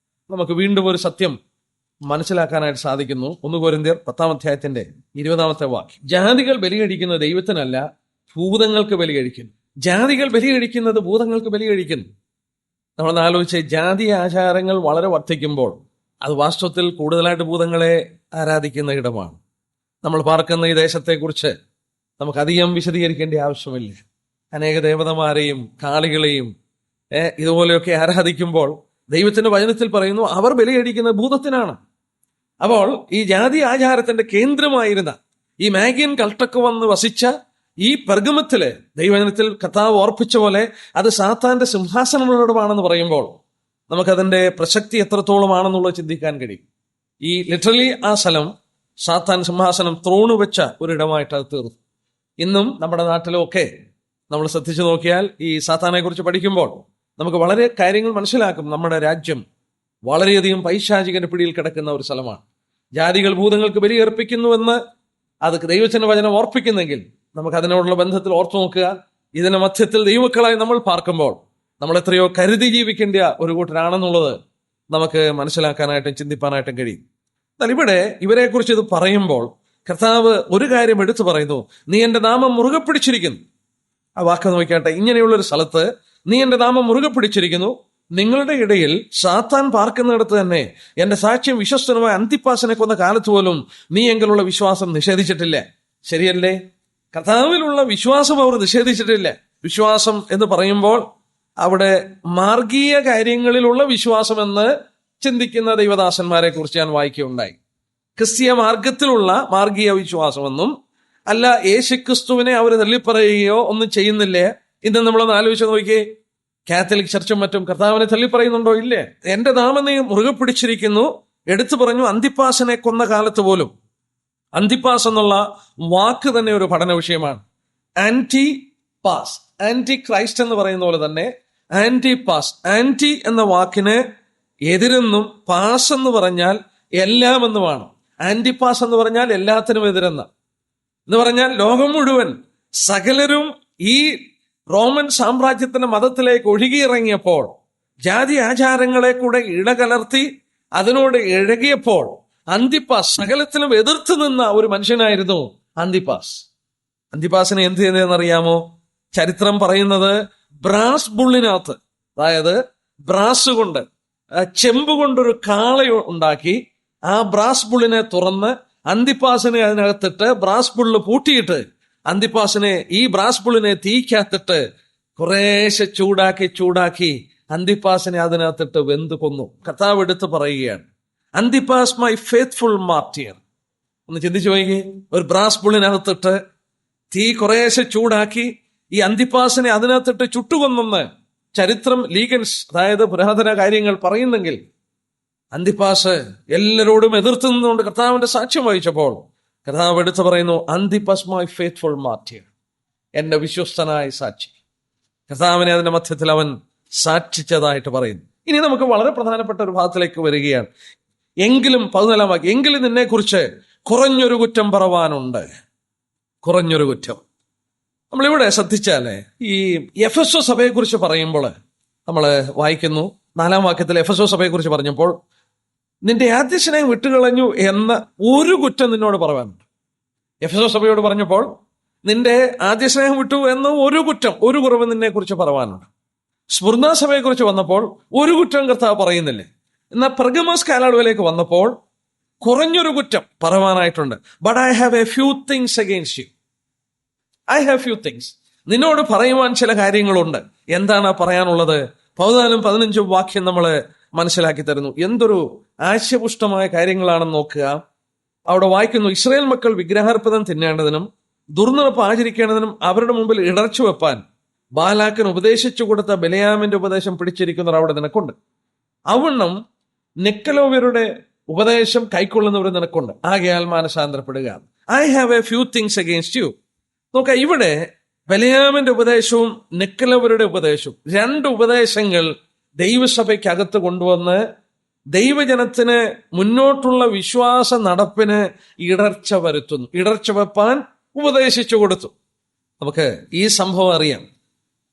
നമുക്ക് വീണ്ടും ഒരു സത്യം മനസ്സിലാക്കാനായിട്ട് സാധിക്കുന്നു. 1 കൊരിന്ത്യർ 10:20 ജാതികൾ ബലികഴിക്കുന്നത് ദൈവത്തിനല്ല, ഭൂതങ്ങൾക്ക് ബലികഴിക്കുന്നു. ജാതികൾ ബലികഴിക്കുന്നത് ഭൂതങ്ങൾക്ക് ബലികഴിക്കുന്നു. നമ്മളൊന്ന് ആലോചിച്ച്, ജാതീയ ആചാരങ്ങൾ വളരെ വർദ്ധിക്കുമ്പോൾ അത് വാസ്തവത്തിൽ കൂടുതലായിട്ട് ഭൂതങ്ങളെ ആരാധിക്കുന്ന ഇടമാണ്. നമ്മൾ പാർക്കുന്ന ഈ ദേശത്തെക്കുറിച്ച് നമുക്കധികം വിശദീകരിക്കേണ്ട ആവശ്യമില്ല. അനേക ദേവതമാരെയും കാളികളെയും ഇതുപോലെയൊക്കെ ആരാധിക്കുമ്പോൾ ദൈവത്തിന്റെ വചനത്തിൽ പറയുന്നു അവർ ബലികഴിക്കുന്ന ഭൂതത്തിനാണ്. അപ്പോൾ ഈ ജാതി ആചാരത്തിന്റെ കേന്ദ്രമായിരുന്ന ഈ മാഗിയൻ കൾട്ടൊക്കെ വന്ന് വസിച്ച ഈ പെർഗമത്തില് ദൈവവചനത്തിൽ കർത്താവ് ഓർപ്പിച്ച പോലെ അത് സാത്താന്റെ സിംഹാസനമുള്ളിടമാണെന്ന് പറയുമ്പോൾ നമുക്കതിന്റെ പ്രസക്തി എത്രത്തോളമാണെന്നുള്ളത് ചിന്തിക്കാൻ കഴിയും. ഈ ലിറ്ററലി ആ സ്ഥലം സാത്താൻ സിംഹാസനം ത്രോണ് വെച്ച ഒരിടമായിട്ട് അത് തീർന്നു. ഇന്നും നമ്മുടെ നാട്ടിലൊക്കെ നമ്മൾ ശ്രദ്ധിച്ചു നോക്കിയാൽ ഈ സാത്താനെ കുറിച്ച് പഠിക്കുമ്പോൾ നമുക്ക് വളരെ കാര്യങ്ങൾ മനസ്സിലാക്കും. നമ്മുടെ രാജ്യം വളരെയധികം പൈശാചികന്റെ പിടിയിൽ കിടക്കുന്ന ഒരു സ്ഥലമാണ്. ജാതികൾ ഭൂതങ്ങൾക്ക് ബലിയർപ്പിക്കുന്നുവെന്ന് അത് ദൈവത്തിന്റെ വചനം ഓർപ്പിക്കുന്നെങ്കിൽ നമുക്ക് അതിനോടുള്ള ബന്ധത്തിൽ ഓർത്തു നോക്കുക. ഇതിന്റെ മധ്യത്തിൽ ദൈവമക്കളായി നമ്മൾ പാർക്കുമ്പോൾ നമ്മൾ എത്രയോ കരുതി ജീവിക്കേണ്ട ഒരു കൂട്ടരാണെന്നുള്ളത് നമുക്ക് മനസ്സിലാക്കാനായിട്ടും ചിന്തിപ്പാനായിട്ടും കഴിയും. എന്നാൽ ഇവിടെ ഇവരെ കുറിച്ച് ഇത് പറയുമ്പോൾ കർത്താവ് ഒരു കാര്യം എടുത്തു പറയുന്നു, നീ എന്റെ നാമം മുറുകെ പിടിച്ചിരിക്കുന്നു. ആ വാക്ക് നോക്കിയാട്ടെ, ഇങ്ങനെയുള്ളൊരു സ്ഥലത്ത് നീ എന്റെ നാമം മുറുകെ പിടിച്ചിരിക്കുന്നു. നിങ്ങളുടെ ഇടയിൽ സാത്താൻ പാർക്കുന്നിടത്ത് തന്നെ എന്റെ സാക്ഷ്യം വിശ്വസ്തനുമായ അന്തിപ്പാസിനെ കൊന്ന കാലത്ത് പോലും നീ എങ്കിലുള്ള വിശ്വാസം നിഷേധിച്ചിട്ടില്ല. ശരിയല്ലേ? കർത്താവിലുള്ള വിശ്വാസം അവർ നിഷേധിച്ചിട്ടില്ല. വിശ്വാസം എന്ന് പറയുമ്പോൾ അവിടെ മാർഗീയ കാര്യങ്ങളിലുള്ള വിശ്വാസം എന്ന് ചിന്തിക്കുന്ന ദൈവദാസന്മാരെ കുറിച്ച് ഞാൻ വായിക്കുകയുണ്ടായി. ക്രിസ്തീയ മാർഗത്തിലുള്ള മാർഗീയ വിശ്വാസമെന്നും അല്ല, യേശുക്രിസ്തുവിനെ അവർ തള്ളിപ്പറയുകയോ ഒന്നും ചെയ്യുന്നില്ലേ. ഇന്ന് നമ്മളൊന്ന് ആലോചിച്ച് നോക്കിയേ, കാത്തലിക് ചർച്ചും മറ്റും കർത്താവിനെ തള്ളിപ്പറയുന്നുണ്ടോ? ഇല്ലേ. എന്റെ നാമം നീ മുറുകെ പിടിച്ചിരിക്കുന്നു. എടുത്തു പറഞ്ഞു അന്തിപ്പാസിനെ കൊന്ന കാലത്ത് പോലും. അന്തിപ്പാസ് എന്നുള്ള വാക്ക് തന്നെ ഒരു പഠന വിഷയമാണ്. ആന്റി പാസ്, ആന്റി ക്രൈസ്റ്റ് എന്ന് പറയുന്ന പോലെ തന്നെ ആന്റി പാസ്. ആന്റി എന്ന വാക്കിന് എതിരെന്നും പാസ് എന്ന് പറഞ്ഞാൽ എല്ലാം എന്നുമാണ്. ആന്റി പാസ് എന്ന് പറഞ്ഞാൽ എല്ലാത്തിനും എതിരെന്ന് പറഞ്ഞാൽ ലോകം മുഴുവൻ സകലരും ഈ റോമൻ സാമ്രാജ്യത്തിന്റെ മതത്തിലേക്ക് ഒഴുകിയിറങ്ങിയപ്പോൾ ജാതി ആചാരങ്ങളെ കൂടെ ഇടകലർത്തി അതിനോട് ഇഴകിയപ്പോൾ അന്തിപ്പാസ് സകലത്തിലും എതിർത്ത് നിന്ന ഒരു മനുഷ്യനായിരുന്നു അന്തിപ്പാസ്. അന്തിപ്പാസിനെ എന്ത് ചെയ്തതെന്നറിയാമോ? ചരിത്രം പറയുന്നത് ബ്രാസ് ബുള്ളിനകത്ത്, അതായത് ബ്രാസ് കൊണ്ട് ചെമ്പ് കൊണ്ടൊരു കാള ഉണ്ടാക്കി ആ ബ്രാസ് ബുള്ളിനെ തുറന്ന് അന്തിപ്പാസിനെ അതിനകത്തിട്ട് ബ്രാസ് ബുള്ള് പൂട്ടിയിട്ട് അന്തിപ്പാസിനെ ഈ ബ്രാസ് ബുള്ളിനെ തീക്കകത്തിട്ട് കുറേശ്ശെ ചൂടാക്കി അന്തിപ്പാസിനെ അതിനകത്തിട്ട് വെന്ത് കൊന്നു. കർത്താവ് എടുത്ത് പറയുകയാണ്, അന്തിപ്പാസ് മൈ ഫെയ്ത്ത്ഫുൾ മാർട്ടിയർ. ഒന്ന് ചിന്തിച്ചു നോക്കി, ഒരു ബ്രാസ് ബുള്ളിനകത്തിട്ട് തീ കുറേശ്ശെ ചൂടാക്കി ഈ അന്തിപ്പാസിനെ അതിനകത്തിട്ട് ചുട്ടുകൊന്നെന്ന് ചരിത്രം ലീഗൻസ്, അതായത് പുരാതന കാര്യങ്ങൾ പറയുന്നെങ്കിൽ അന്തിപ്പാസ് എല്ലാരോടും എതിർത്ത് നിന്നുകൊണ്ട് കർത്താവിന്റെ സാക്ഷ്യം വഹിച്ചപ്പോൾ കർത്താവ് എടുത്തു പറയുന്നു, അന്തിപ്പാസ് മൈ ഫെയ്ത്ത്ഫുൾ മാർട്ടിയർ, എന്റെ വിശ്വസ്തനായ സാക്ഷി. കർത്താവിനെ അതിന്റെ മധ്യത്തിൽ അവൻ സാക്ഷിച്ചതായിട്ട് പറയുന്നു. ഇനി നമുക്ക് വളരെ പ്രധാനപ്പെട്ട ഒരു ഭാഗത്തിലേക്ക് വരികയാണ്. എങ്കിലും 14 വാക്യം, എങ്കിലും നിന്നെ കുറിച്ച് കുറഞ്ഞൊരു കുറ്റം പറവാനുണ്ട്. കുറഞ്ഞൊരു കുറ്റം. നമ്മളിവിടെ ശ്രദ്ധിച്ചാലേ, ഈ എഫെസോ സഭയെ കുറിച്ച് പറയുമ്പോൾ നമ്മൾ വായിക്കുന്നു 4 വാക്യത്തിൽ എഫെസോ സഭയെ കുറിച്ച് പറഞ്ഞപ്പോൾ നിന്റെ ആദ്യസ്നേഹം വിട്ടുകളഞ്ഞു എന്ന ഒരു കുറ്റം നിന്നോട് പറയാനുണ്ട്. എഫെസോ സഭയോട് പറഞ്ഞപ്പോൾ നിന്റെ ആദ്യസ്നേഹം വിട്ടു എന്ന ഒരു കുറ്റം, ഒരു കുറവ് നിന്നെ കുറിച്ച് പറയാനുണ്ട്. സ്മുർന്ന സഭയെ കുറിച്ച് വന്നപ്പോൾ ഒരു കുറ്റം കർത്താവ് പറയുന്നില്ലേ. എന്നാൽ പെർഗമോസ് കാലയളവിലേക്ക് വന്നപ്പോൾ കുറഞ്ഞൊരു കുറ്റം പറയാനായിട്ടുണ്ട്. But I have a few things against you. I have few things. നിന്നോട് പറയുവാൻ ചില കാര്യങ്ങളുണ്ട്. എന്താണ് പറയാനുള്ളത്? 14-15 വാക്യം നമ്മൾ മനസ്സിലാക്കി തരുന്നു. എന്തൊരു ആശയപുഷ്ടമായ കാര്യങ്ങളാണെന്ന് നോക്കുക. അവിടെ വായിക്കുന്നു, ഇസ്രായേൽ മക്കൾ വിഗ്രഹാർപ്പണം തിന്നേണ്ടതിനും ദുർനടപ്പ് ആചരിക്കേണ്ടതിനും അവരുടെ മുമ്പിൽ ഇടർച്ച വെപ്പാൻ ബാലാക്കിന് ഉപദേശിച്ചു കൊടുത്ത ബിലെയാമിന്റെ ഉപദേശം പിടിച്ചിരിക്കുന്നവർ അവിടെ നിനക്കുണ്ട്. അവണ്ണം നിക്കലോവ്യരുടെ ഉപദേശം കൈക്കൊള്ളുന്നവർ നിനക്കുണ്ട്. ആകയാൽ മാനസാന്തരപ്പെടുക. I have a few things against you. നോക്ക, ഇവിടെ ബിലെയാമിന്റെ ഉപദേശവും നിക്കലോവ്യരുടെ ഉപദേശവും, രണ്ട് ഉപദേശങ്ങൾ ദൈവസഭയ്ക്കകത്ത് കൊണ്ടുവന്ന് ദൈവജനത്തിന് മുന്നോട്ടുള്ള വിശ്വാസ നടപ്പിന് ഇടർച്ച വരുത്തുന്നു. ഇടർച്ച വെപ്പാൻ ഉപദേശിച്ചു കൊടുത്തു. നമുക്ക് ഈ സംഭവം അറിയാം.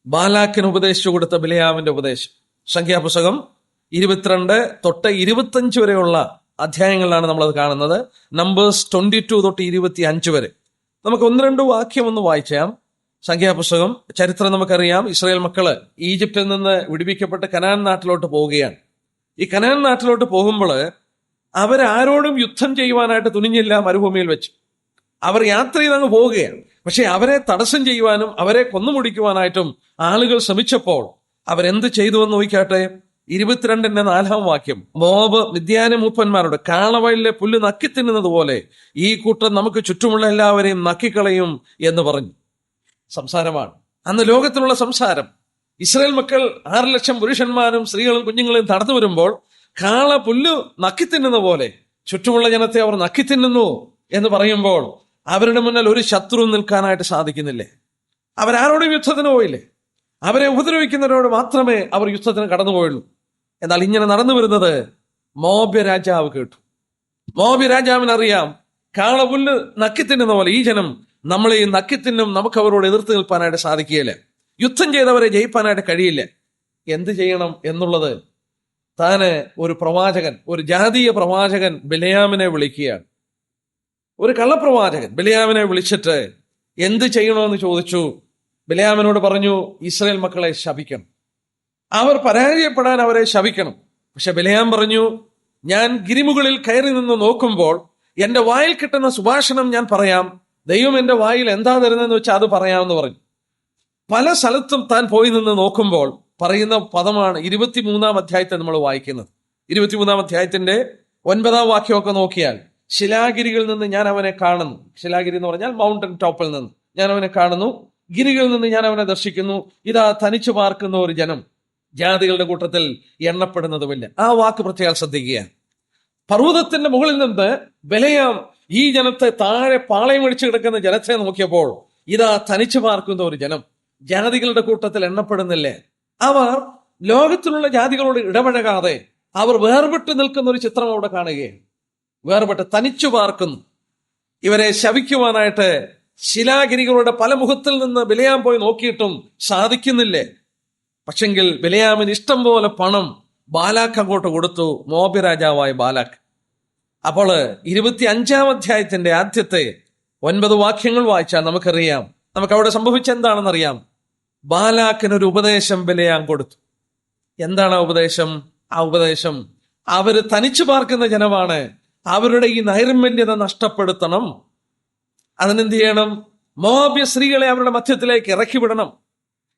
ബാലാക്കിന് ഉപദേശിച്ചു കൊടുത്ത ബിലെയാമിന്റെ ഉപദേശം സംഖ്യാപുസ്തകം 22 തൊട്ട് 25 വരെയുള്ള അധ്യായങ്ങളിലാണ് നമ്മളത് കാണുന്നത്. നമ്പേഴ്സ് 22 തൊട്ട് 25 വരെ. നമുക്ക് ഒന്ന് രണ്ട് വാക്യം ഒന്ന് വായിച്ചാം. സംഖ്യാപുസ്തകം ചരിത്രം നമുക്കറിയാം. ഇസ്രായേൽ മക്കള് ഈജിപ്തിൽ നിന്ന് വിടുവിക്കപ്പെട്ട് കനാൻ നാട്ടിലോട്ട് പോവുകയാണ്. ഈ കനാൻ നാട്ടിലോട്ട് പോകുമ്പോൾ അവരാരോടും യുദ്ധം ചെയ്യുവാനായിട്ട് തുനിഞ്ഞില്ല. മരുഭൂമിയിൽ വെച്ച് അവർ യാത്ര ചെയ്തങ്ങ് പോവുകയാണ്. പക്ഷെ അവരെ തടസ്സം ചെയ്യുവാനും അവരെ കൊന്നുമുടിക്കുവാനായിട്ടും ആളുകൾ ശ്രമിച്ചപ്പോൾ അവരെന്ത് ചെയ്തു എന്ന് നോക്കിക്കാട്ടെ. 22-ന്റെ 4-ാം വാക്യം, മോബ് മിദ്യാന മൂപ്പന്മാരോട്, കാളവയലിലെ പുല്ല് നക്കിത്തിന്നുന്നത് പോലെ ഈ കൂട്ടം നമുക്ക് ചുറ്റുമുള്ള എല്ലാവരെയും നക്കിക്കളയും എന്ന് പറഞ്ഞു. സംസാരമാണ് അന്ന് ലോകത്തിലുള്ള സംസാരം. ഇസ്രായേൽ മക്കൾ 6 ലക്ഷം പുരുഷന്മാരും സ്ത്രീകളും കുഞ്ഞുങ്ങളും നടന്നു വരുമ്പോൾ കാള പുല്ല് നക്കിത്തിന്നുന്ന പോലെ ചുറ്റുമുള്ള ജനത്തെ അവർ നക്കിത്തിന്നുന്നു എന്ന് പറയുമ്പോൾ അവരുടെ മുന്നിൽ ഒരു ശത്രു നിൽക്കാനായിട്ട് സാധിക്കുന്നില്ലേ? അവരാരോടും യുദ്ധത്തിന് പോയില്ലേ? അവരെ ഉപദ്രവിക്കുന്നവരോട് മാത്രമേ അവർ യുദ്ധത്തിന് കടന്നുപോയുള്ളൂ. എന്നാൽ ഇങ്ങനെ നടന്നു വരുന്നത് മോബ്യ രാജാവ് കേട്ടു. മോബ്യ രാജാവിനറിയാം, കാളപുല്ല് നക്കിത്തിന്നുന്ന പോലെ ഈ ജനം നമ്മളെ ഈ നക്കിത്തിന്നും, നമുക്ക് അവരോട് എതിർത്ത് നിൽപ്പാനായിട്ട് സാധിക്കുകയില്ല. യുദ്ധം ചെയ്തവരെ ജയിപ്പാനായിട്ട് കഴിയില്ല. എന്ത് ചെയ്യണം എന്നുള്ളത് താന് ഒരു പ്രവാചകൻ, ഒരു ജാതീയ പ്രവാചകൻ ബിലെയാമിനെ വിളിക്കുകയാണ്. ഒരു കള്ളപ്രവാചകൻ ബിലെയാമിനെ വിളിച്ചിട്ട് എന്ത് ചെയ്യണമെന്ന് ചോദിച്ചു. ബിലെയാമിനോട് പറഞ്ഞു, ഇസ്രായേൽ മക്കളെ ശപിക്കണം, അവർ പരാജയപ്പെടാൻ അവരെ ശപിക്കണം. പക്ഷെ ബിലെയാം പറഞ്ഞു, ഞാൻ ഗിരിമുകളിൽ കയറി നിന്ന് നോക്കുമ്പോൾ എന്റെ വായിൽ കിട്ടുന്ന സുഭാഷണം ഞാൻ പറയാം, ദൈവം എന്റെ വായിൽ എന്താ തരുന്നതെന്ന് വെച്ചാൽ അത് പറയാമെന്ന് പറഞ്ഞു. പല സ്ഥലത്തും താൻ പോയി നിന്ന് നോക്കുമ്പോൾ പറയുന്ന പദമാണ് 23-ാം അധ്യായത്തെ നമ്മൾ വായിക്കുന്നത്. 23-ാം അധ്യായത്തിന്റെ 9-ാം വാക്യമൊക്കെ നോക്കിയാൽ, ശിലാഗിരികളിൽ നിന്ന് ഞാൻ അവനെ കാണുന്നു. ശിലാഗിരി എന്ന് പറഞ്ഞാൽ മൗണ്ടൻ ടോപ്പിൽ നിന്ന് ഞാൻ അവനെ കാണുന്നു. ഗിരികളിൽ നിന്ന് ഞാൻ അവനെ ദർശിക്കുന്നു. ഇതാ തനിച്ചു പാർക്കുന്ന ഒരു ജനം, ജാതികളുടെ കൂട്ടത്തിൽ എണ്ണപ്പെടുന്നതുമില്ല. ആ വാക്ക് പ്രത്യേകം ശ്രദ്ധിക്കുക. പർവ്വതത്തിന്റെ മുകളിൽ നിന്ന് ബിലെയാം ഈ ജനത്തെ, താഴെ പാളയം അടിച്ചു കിടക്കുന്ന ജനത്തെ നോക്കിയപ്പോൾ ഇതാ തനിച്ചു പാർക്കുന്ന ഒരു ജനം, ജാതികളുടെ കൂട്ടത്തിൽ എണ്ണപ്പെടുന്നില്ലേ? അവർ ലോകത്തിലുള്ള ജാതികളോട് ഇടപഴകാതെ അവർ വേർപെട്ട് നിൽക്കുന്ന ഒരു ചിത്രം അവിടെ കാണുകയാണ്. വേർപെട്ട് തനിച്ചു പാർക്കുന്നു. ഇവരെ ശപിക്കുവാനായിട്ട് ശിലാഗിരികളുടെ പല മുഖത്തിൽ നിന്ന് ബിലെയാം പോയി നോക്കിയിട്ടും സാധിക്കുന്നില്ലേ? പക്ഷെങ്കിൽ ബിലെയാമിന് ഇഷ്ടം പോലെ പണം ബാലാക്ക് അങ്ങോട്ട് കൊടുത്തു, മോബി രാജാവായ ബാലാക്ക്. അപ്പോൾ 25-ാം അധ്യായത്തിന്റെ ആദ്യത്തെ 9 വാക്യങ്ങൾ വായിച്ചാൽ നമുക്കറിയാം, നമുക്ക് അവിടെ സംഭവിച്ച എന്താണെന്നറിയാം. ബാലാക്കിനൊരു ഉപദേശം ബിലെയാം കൊടുത്തു. എന്താണ് ആ ഉപദേശം? ആ ഉപദേശം, അവര് തനിച്ചു പാർക്കുന്ന ജനമാണ്, അവരുടെ ഈ നൈർമല്യത നഷ്ടപ്പെടുത്തണം. അതിനെന്ത് ചെയ്യണം? മോവാബ്യ സ്ത്രീകളെ അവരുടെ മധ്യത്തിലേക്ക് ഇറക്കി വിടണം.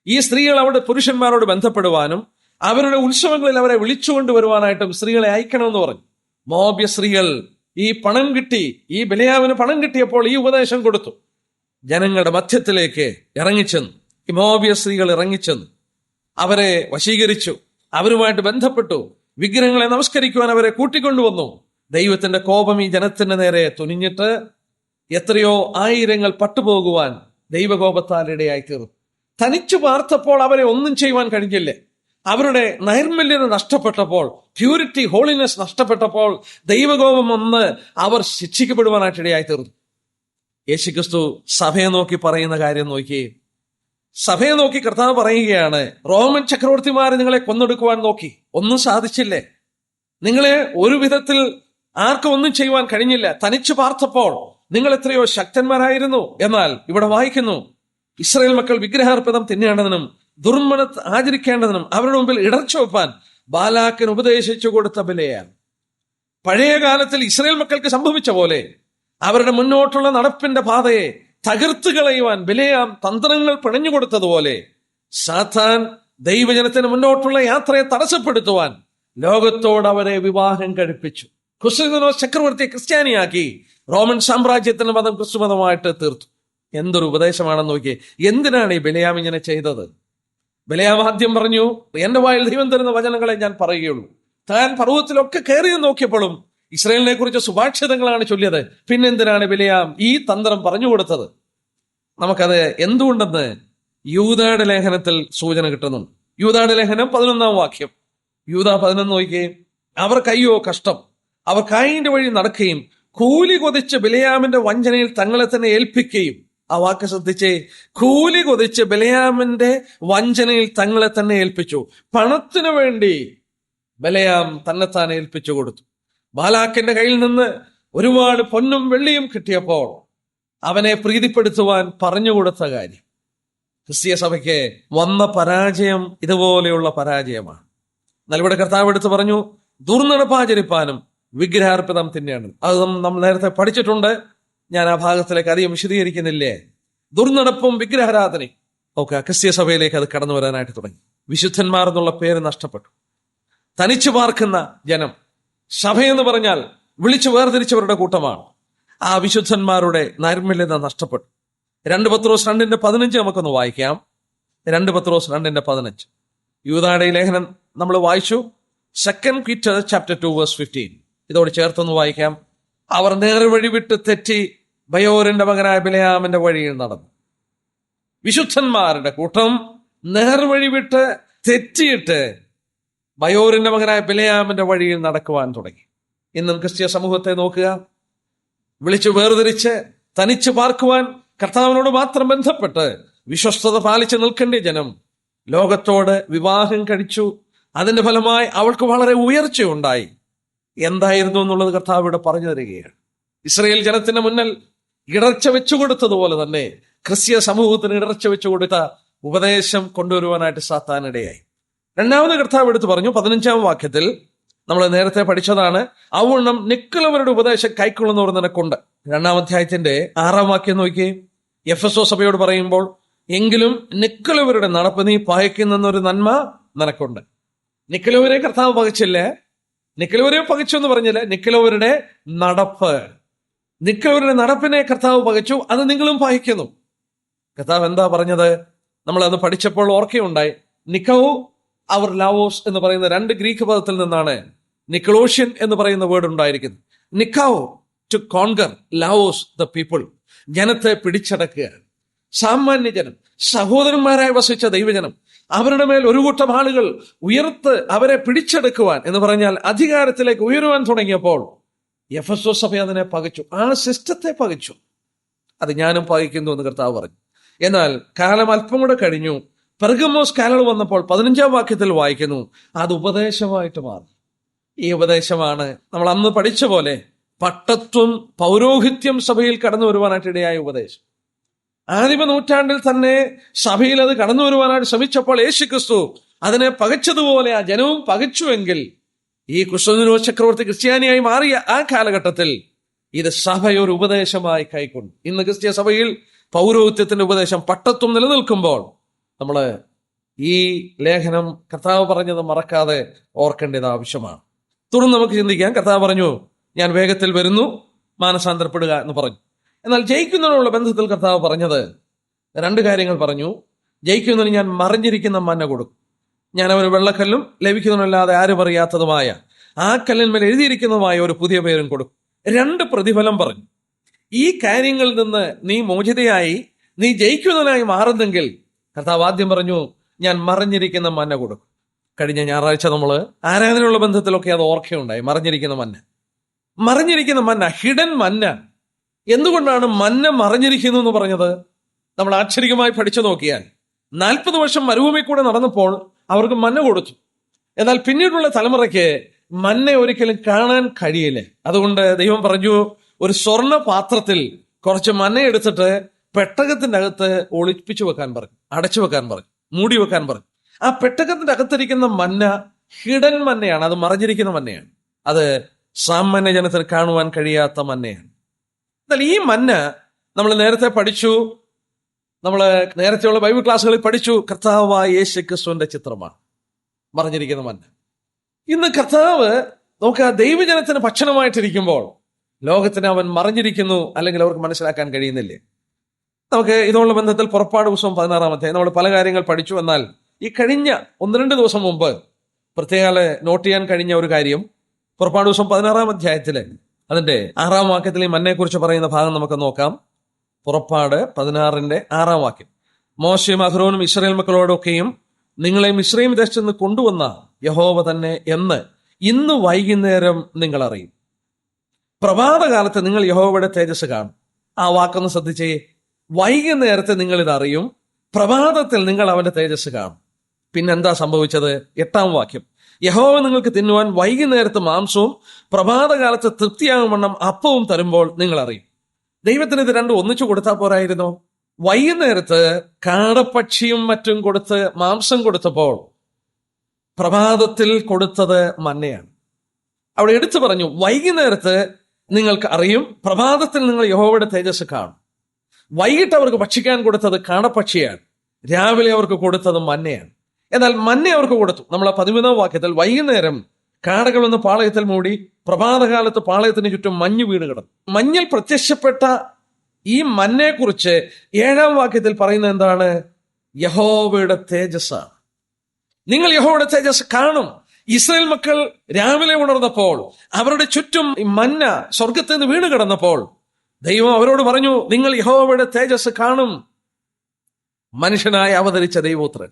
ഈ സ്ത്രീകൾ അവിടെ പുരുഷന്മാരോട് ബന്ധപ്പെടുവാനും അവരുടെ ഉത്സവങ്ങളിൽ അവരെ വിളിച്ചുകൊണ്ടുവരുവാനായിട്ടും സ്ത്രീകളെ അയക്കണമെന്ന് പറഞ്ഞു. മോവാബ്യ സ്ത്രീകൾ ഈ പണം കിട്ടി, ഈ ബിലെയാമിന് പണം കിട്ടിയപ്പോൾ ഈ ഉപദേശം കൊടുത്തു. ജനങ്ങളുടെ മധ്യത്തിലേക്ക് ഇറങ്ങിച്ചെന്നു. ഈ മോവാബ്യ സ്ത്രീകൾ ഇറങ്ങിച്ചെന്നു, അവരെ വശീകരിച്ചു, അവരുമായിട്ട് ബന്ധപ്പെട്ടു, വിഗ്രഹങ്ങളെ നമസ്കരിക്കുവാൻ അവരെ കൂട്ടിക്കൊണ്ടുവന്നു. ദൈവത്തിന്റെ കോപം ഈ ജനത്തിന്റെ നേരെ തുനിഞ്ഞിട്ട് എത്രയോ ആയിരങ്ങൾ പട്ടുപോകുവാൻ ദൈവകോപത്താൽ ഇടയായി തീർന്നു. തനിച്ചു പാർത്തപ്പോൾ അവരെ ഒന്നും ചെയ്യുവാൻ കഴിഞ്ഞില്ലേ? അവരുടെ നൈർമല്യത നഷ്ടപ്പെട്ടപ്പോൾ, പ്യൂരിറ്റി, ഹോളിനെസ് നഷ്ടപ്പെട്ടപ്പോൾ ദൈവകോപം വന്ന് അവർ ശിക്ഷിക്കപ്പെടുവാനായിട്ട് ഇടയായി തീർന്നു. യേശുക്രിസ്തു സഭയെ നോക്കി പറയുന്ന കാര്യം നോക്കി. സഭയെ നോക്കി കർത്താവ് പറയുകയാണ്, റോമൻ ചക്രവർത്തിമാരെ നിങ്ങളെ കൊന്നൊടുക്കുവാൻ നോക്കി, ഒന്നും സാധിച്ചില്ലേ? നിങ്ങളെ ഒരു വിധത്തിൽ ആർക്കും ഒന്നും ചെയ്യുവാൻ കഴിഞ്ഞില്ല. തനിച്ചു പാർത്തപ്പോൾ നിങ്ങൾ എത്രയോ ശക്തന്മാരായിരുന്നു. എന്നാൽ ഇവിടെ വായിക്കുന്നു, ഇസ്രായേൽ മക്കൾ വിഗ്രഹാർപ്പിതം തിന്നേണ്ടതിനും ദുർമനത്ത് ആചരിക്കേണ്ടതിനും അവരുടെ മുമ്പിൽ ഇടർച്ച വെപ്പാൻ ബാലാക്കിന് ഉപദേശിച്ചു കൊടുത്ത ബിലെയാം. പഴയ കാലത്തിൽ ഇസ്രായേൽ മക്കൾക്ക് സംഭവിച്ച പോലെ അവരുടെ മുന്നോട്ടുള്ള നടപ്പിന്റെ പാതയെ തകർത്തു കളയുവാൻ ബിലെയാം തന്ത്രങ്ങൾ പിണഞ്ഞു കൊടുത്തതുപോലെ സാത്താൻ ദൈവജനത്തിന് മുന്നോട്ടുള്ള യാത്രയെ തടസ്സപ്പെടുത്തുവാൻ ലോകത്തോട് അവരെ വിവാഹം കഴിപ്പിച്ചു. കുസ്തുനിയോസ് ചക്രവർത്തിയെ ക്രിസ്ത്യാനിയാക്കി. റോമൻ സാമ്രാജ്യത്തിന്റെ മതം ക്രിസ്തു മതമായിട്ട് തീർത്തു. എന്തൊരു ഉപദേശമാണെന്ന് നോക്കിയേ. എന്തിനാണ് ഈ ബിലയാം ഇങ്ങനെ ചെയ്തത്? ബിലയാം ആദ്യം പറഞ്ഞു, എന്റെ വായിൽ ദൈവം തരുന്ന വചനങ്ങളെ ഞാൻ പറയുകയുള്ളൂ. താൻ പർവ്വതത്തിലൊക്കെ കയറി നോക്കിയപ്പോഴും ഇസ്രായേലിനെ കുറിച്ച് സുഭാഷിതങ്ങളാണ് ചൊല്ലിയത്. പിന്നെന്തിനാണ് ബിലയാം ഈ തന്ത്രം പറഞ്ഞു കൊടുത്തത്? നമുക്കത് എന്തുകൊണ്ടെന്ന് യൂദായുടെ ലേഖനത്തിൽ സൂചന കിട്ടുന്നു. യൂദായുടെ ലേഖനം 11-ാം വാക്യം. യൂദാ 11 നോക്കിയേ. അവർക്കയ്യോ കഷ്ടം, അവർ കായീന്റെ വഴി നടക്കുകയും കൂലി കൊതിച്ച് ബിലയാമിന്റെ വഞ്ചനയിൽ തങ്ങളെ തന്നെ ഏൽപ്പിക്കുകയും. ആ വാക്ക് ശ്രദ്ധിച്ചേ. കൂലി കൊതിച്ച് ബിലയാമിന്റെ വഞ്ചനയിൽ തങ്ങളെ തന്നെ ഏൽപ്പിച്ചു. പണത്തിനു വേണ്ടി ബിലയാം തന്നെത്താൻ ഏൽപ്പിച്ചു കൊടുത്തു. ബാലാക്കിന്റെ കയ്യിൽ നിന്ന് ഒരുപാട് പൊന്നും വെള്ളിയും കിട്ടിയപ്പോൾ അവനെ പ്രീതിപ്പെടുത്തുവാൻ പറഞ്ഞുകൊടുത്ത കാര്യം. ക്രിസ്തീയ സഭയ്ക്ക് വന്ന പരാജയം ഇതുപോലെയുള്ള പരാജയമാണ്. എന്നാൽ ഇവിടെ കർത്താവ് എടുത്ത് പറഞ്ഞു, ദുർനടപ്പാചരിപ്പാനും വിഗ്രഹാർപ്പിതം തന്നെയാണ്. അത് നമ്മൾ നേരത്തെ പഠിച്ചിട്ടുണ്ട്. ഞാൻ ആ ഭാഗത്തിലേക്ക് അധികം വിശദീകരിക്കുന്നില്ലേ. ദുർനടപ്പും വിഗ്രഹാരാധനയും ഒക്കെ ക്രിസ്തീയ സഭയിലേക്ക് അത് കടന്നു വരാനായിട്ട് തുടങ്ങി. വിശുദ്ധന്മാർ എന്നുള്ള പേര് നഷ്ടപ്പെട്ടു. തനിച്ചു പാർക്കുന്ന ജനം. സഭയെന്ന് പറഞ്ഞാൽ വിളിച്ചു വേർതിരിച്ചവരുടെ കൂട്ടമാണ്. ആ വിശുദ്ധന്മാരുടെ നൈർമല്യത നഷ്ടപ്പെട്ടു. 2 പത്രോസ് 2:15 നമുക്കൊന്ന് വായിക്കാം. 2 പത്രോസ് 2:15. യൂദായുടെ ലേഖനം നമ്മൾ വായിച്ചു. 2 Peter chapter 2 verse 15. ഇതോട് ചേർത്തൊന്ന് വായിക്കാം. അവർ നേർവഴി വിട്ട് തെറ്റി ബയോരിന്റെ മകനായ ബിലയാമിന്റെ വഴിയിൽ നടന്നു. വിശുദ്ധന്മാരുടെ കൂട്ടം നേർവഴി വിട്ട് തെറ്റിയിട്ട് ബയോരിന്റെ മകനായ ബിലയാമിന്റെ വഴിയിൽ നടക്കുവാൻ തുടങ്ങി. ഇന്നും ക്രിസ്തീയ സമൂഹത്തെ നോക്കുക. വിളിച്ചു വേർതിരിച്ച് തനിച്ച് പാർക്കുവാൻ കർത്താവിനോട് മാത്രം ബന്ധപ്പെട്ട് വിശ്വസ്തത പാലിച്ച് നിൽക്കേണ്ട ജനം ലോകത്തോട് വിവാഹം കഴിച്ചു. അതിന്റെ ഫലമായി അവൾക്ക് വളരെ ഉയർച്ചയുണ്ടായി. എന്തായിരുന്നു എന്നുള്ളത് കർത്താവ് ഇവിടെ പറഞ്ഞു തരികയാണ്. ഇസ്രായേൽ ജനത്തിന്റെ മുന്നിൽ ഇടർച്ച വെച്ചുകൊടുത്തതുപോലെ തന്നെ ക്രിസ്തീയ സമൂഹത്തിന് ഇടർച്ച വെച്ചുകൊടുത്ത ഉപദേശം കൊണ്ടുവരുവാനായിട്ട് സാത്താനിടയായി. രണ്ടാമത് കർത്താവ് എടുത്ത് പറഞ്ഞു 15-ാം വാക്യത്തിൽ, നമ്മൾ നേരത്തെ പഠിച്ചതാണ്, അവണ്ണം നിക്കുള്ളവരുടെ ഉപദേശം കൈക്കൊള്ളുന്നവർ നിനക്കുണ്ട്. 2-ാം അധ്യായത്തിന്റെ 6-ാം വാക്യം നോക്കി. എഫെസോ സഭയോട് പറയുമ്പോൾ, എങ്കിലും നിക്കുള്ളവരുടെ നടപ്പ് നീ പകയ്ക്കുന്നൊരു നന്മ നിനക്കുണ്ട്. നിക്കുള്ളവരെ കർത്താവ് പകച്ചില്ലേ? നിക്കുള്ളവരെ പകച്ചു എന്ന് പറഞ്ഞില്ലേ? നിക്കുള്ളവരുടെ നടപ്പ്, നിക്കുള്ളവരുടെ നടപ്പിനെ കർത്താവ് പകച്ചു. അത് നിങ്ങളും പകയ്ക്കുന്നു. കർത്താവ് എന്താ പറഞ്ഞത്? നമ്മൾ അത് പഠിച്ചപ്പോൾ ഓർക്കുകയുണ്ടായി. നിക്കോ അവർ ലാവോസ് എന്ന് പറയുന്ന 2 ഗ്രീക്ക് പദത്തിൽ നിന്നാണ് നിക്കലോഷ്യൻ എന്ന് പറയുന്ന വേർഡ് ഉണ്ടായിരിക്കുന്നത്. നിക്കാവോ ടു കോൺകർ, ലാവോസ് ദ പീപ്പിൾ, ജനത്തെ പിടിച്ചടക്കുക. സാമാന്യ ജനം, സഹോദരന്മാരായി വസിച്ച ദൈവജനം, അവരുടെ മേൽ ഒരു കൂട്ടം ആളുകൾ ഉയർത്ത് അവരെ പിടിച്ചെടുക്കുവാൻ എന്ന് പറഞ്ഞാൽ അധികാരത്തിലേക്ക് ഉയരുവാൻ തുടങ്ങിയപ്പോൾ എഫെസോ സഭ അതിനെ പകച്ചു. ആ സിസ്റ്റത്തെ പകച്ചു. അത് ഞാനും പകയ്ക്കുന്നു എന്ന് കർത്താവ് പറഞ്ഞു. എന്നാൽ കാലം അല്പം കൂടെ കഴിഞ്ഞു. പെർഗമോസ് കാലം വന്നപ്പോൾ 15-ാം വാക്യത്തിൽ വായിക്കുന്നു, അത് ഉപദേശമായിട്ട് മാറി. ഈ ഉപദേശമാണ് നമ്മൾ അന്ന് പഠിച്ച പോലെ പട്ടത്വം, പൗരോഹിത്യം സഭയിൽ കടന്നു വരുവാനായിട്ട് ഇടയായ ഉപദേശം. ആദിമ നൂറ്റാണ്ടിൽ തന്നെ സഭയിൽ അത് കടന്നു വരുവാനായിട്ട് ശ്രമിച്ചപ്പോൾ യേശുക്രിസ്തു അതിനെ പകച്ചതുപോലെ ആ ജനവും പകച്ചുവെങ്കിൽ ഈ കുസ്തുനിയോസ് ചക്രവർത്തി ക്രിസ്ത്യാനിയായി മാറിയ ആ കാലഘട്ടത്തിൽ ഇത് സഭയൊരു ഉപദേശമായി കൈക്കൊണ്ടു. ഇന്ന് ക്രിസ്തീയ സഭയിൽ പൗരോഹിത്യത്തിന്റെ ഉപദേശം, പട്ടത്വം നിലനിൽക്കുമ്പോൾ നമ്മൾ ഈ ലേഖനം കർത്താവ് പറഞ്ഞത് മറക്കാതെ ഓർക്കേണ്ടത് ആവശ്യമാണ്. തുടർന്ന് നമുക്ക് ചിന്തിക്കാം. കർത്താവ് പറഞ്ഞു, ഞാൻ വേഗത്തിൽ വരുന്നു, മാനസാന്തരപ്പെടുക എന്ന് പറഞ്ഞു. എന്നാൽ ജയിക്കുന്നതിനുള്ള ബന്ധത്തിൽ കർത്താവ് പറഞ്ഞത് 2 കാര്യങ്ങൾ പറഞ്ഞു. ജയിക്കുന്നതിന് ഞാൻ മറിഞ്ഞിരിക്കുന്ന മന്ന കൊടുക്കും. ഞാൻ അവന് വെള്ളക്കല്ലും ലഭിക്കുന്നതിനല്ലാതെ ആരും അറിയാത്തതുമായ ആ കല്ലിന്മേൽ എഴുതിയിരിക്കുന്നതുമായ ഒരു പുതിയ പേരും കൊടുക്കും. 2 പ്രതിഫലം പറഞ്ഞു. ഈ കാര്യങ്ങളിൽ നിന്ന് നീ മോചിതയായി നീ ജയിക്കുന്നതിനായി മാറുന്നെങ്കിൽ കർത്താവ് ആദ്യം പറഞ്ഞു, ഞാൻ മറിഞ്ഞിരിക്കുന്ന മന്ന കൊടുക്കും. കഴിഞ്ഞ ഞായറാഴ്ച നമ്മൾ ആരാധനയുള്ള ബന്ധത്തിലൊക്കെ അത് ഓർക്കുകയുണ്ടായി. മറിഞ്ഞിരിക്കുന്ന മന്ന, മറിഞ്ഞിരിക്കുന്ന മന്ന, ഹിഡൻ മന്ന. എന്തുകൊണ്ടാണ് മന്ന മറിഞ്ഞിരിക്കുന്നു എന്ന് പറഞ്ഞത്? നമ്മൾ ആശ്ചര്യമായി പഠിച്ചു നോക്കിയാൽ 40 വർഷം മരുഭൂമി കൂടെ നടന്നപ്പോൾ അവർക്ക് മന്ന കൊടുത്തു. എന്നാൽ പിന്നീടുള്ള തലമുറയ്ക്ക് മന്ന ഒരിക്കലും കാണാൻ കഴിയില്ല. അതുകൊണ്ട് ദൈവം പറഞ്ഞു, ഒരു സ്വർണ്ണ പാത്രത്തിൽ കുറച്ച് മന്ന എടുത്തിട്ട് പെട്ടകത്തിന്റെ അകത്ത് ഒളിപ്പിച്ചു വെക്കാൻ പറഞ്ഞു, അടച്ചു വെക്കാൻ പറഞ്ഞു, മൂടി വെക്കാൻ പറഞ്ഞു. ആ പെട്ടകത്തിന്റെ അകത്തിരിക്കുന്ന മന്ന ഹിഡൻ മന്നയാണ്, അത് മറിഞ്ഞിരിക്കുന്ന മന്നയാണ്. അത് സാമാന്യ ജനത്തിന് കാണുവാൻ കഴിയാത്ത മന്നയാണ്. എന്നാൽ ഈ മന്ന നമ്മൾ നേരത്തെ പഠിച്ചു, നമ്മൾ നേരത്തെയുള്ള ബൈബിൾ ക്ലാസ്സുകളിൽ പഠിച്ചു, കർത്താവായ യേശു ക്രിസ്തുവിന്റെ ചിത്രമാണ് മറിഞ്ഞിരിക്കുന്ന മന്ന. ഇന്ന് കർത്താവ് നമുക്ക് ആ ദൈവജനത്തിന് ഭക്ഷണമായിട്ടിരിക്കുമ്പോൾ ലോകത്തിന് അവൻ മറിഞ്ഞിരിക്കുന്നു, അല്ലെങ്കിൽ അവർക്ക് മനസ്സിലാക്കാൻ കഴിയുന്നില്ലേ? നമുക്ക് ഇതുള്ള ബന്ധത്തിൽ പുറപ്പാട് പുസ്തകം 16-ാം അധ്യായം നമ്മൾ പല കാര്യങ്ങൾ പഠിച്ചു. എന്നാൽ ഈ കഴിഞ്ഞ 1-2 ദിവസം മുമ്പ് പ്രത്യേക നോട്ട് ചെയ്യാൻ കഴിഞ്ഞ ഒരു കാര്യം, പുറപ്പാട് പുസ്തകം 16-ാം അധ്യായത്തില് അതിന്റെ 6-ാം വാക്യത്തിൽ ഈ മന്നയെക്കുറിച്ച് പറയുന്ന ഭാഗം നമുക്ക് നോക്കാം. പുറപ്പാട് 16-ന്റെ 6-ാം വാക്യം. മോശയും അഹ്റോനും ഇസ്രായേൽ മക്കളോടൊക്കെയും നിങ്ങളെ മിസ്രയീം ദേശത്ത് നിന്ന് കൊണ്ടുവന്ന യഹോവ തന്നെ എന്ന് ഇന്ന് വൈകുന്നേരം നിങ്ങൾ അറിയും. പ്രഭാതകാലത്ത് നിങ്ങൾ യഹോവയുടെ തേജസ് കാണും. ആ വാക്കൊന്ന് ശ്രദ്ധിച്ചേ. വൈകുന്നേരത്തെ നിങ്ങൾ ഇത് അറിയും, പ്രഭാതത്തിൽ നിങ്ങൾ അവന്റെ തേജസ് കാണും. പിന്നെന്താ സംഭവിച്ചത്? 8-ാം വാക്യം. യഹോവ നിങ്ങൾക്ക് തിന്നുവാൻ വൈകുന്നേരത്ത് മാംസവും പ്രഭാതകാലത്ത് തൃപ്തിയാകും വണ്ണം അപ്പവും തരുമ്പോൾ നിങ്ങൾ അറിയും. ദൈവത്തിന് ഇത് രണ്ടും ഒന്നിച്ചു കൊടുത്താൽ പോരായിരുന്നോ? വൈകുന്നേരത്ത് കാടപ്പക്ഷിയും മറ്റും കൊടുത്ത് മാംസം കൊടുത്തപ്പോൾ പ്രഭാതത്തിൽ കൊടുത്തത് മന്നയാണ്. അവിടെ എടുത്തു പറഞ്ഞു, വൈകുന്നേരത്ത് നിങ്ങൾക്ക് അറിയും, പ്രഭാതത്തിൽ നിങ്ങൾ യഹോവയുടെ തേജസ് കാണും. വൈകിട്ട് അവർക്ക് ഭക്ഷിക്കാൻ കൊടുത്തത് കാടപ്പക്ഷിയാണ്, രാവിലെ അവർക്ക് കൊടുത്തത് മന്നയാണ്. എന്നാൽ മന്ന അവർക്ക് കൊടുത്തു. നമ്മൾ 13-ാം വാക്യത്തിൽ വൈകുന്നേരം കാടകൾ വന്ന് പാളയത്തിൽ മൂടി, പ്രഭാതകാലത്ത് പാളയത്തിന് ചുറ്റും മഞ്ഞ് വീണ് കിടന്നു. മഞ്ഞിൽ പ്രത്യക്ഷപ്പെട്ട ഈ മന്നയെക്കുറിച്ച് 7-ാം വാക്യത്തിൽ പറയുന്നത് എന്താണ്? യഹോവയുടെ തേജസ്സാണ്. നിങ്ങൾ യഹോവയുടെ തേജസ് കാണും. ഇസ്രായേൽ മക്കൾ രാവിലെ ഉണർന്നപ്പോൾ അവരുടെ ചുറ്റും ഈ മന്ന സ്വർഗത്തിൽ നിന്ന് വീണ് കിടന്നപ്പോൾ ദൈവം അവരോട് പറഞ്ഞു, നിങ്ങൾ യഹോവയുടെ തേജസ് കാണും. മനുഷ്യനായി അവതരിച്ച ദൈവപുത്രൻ,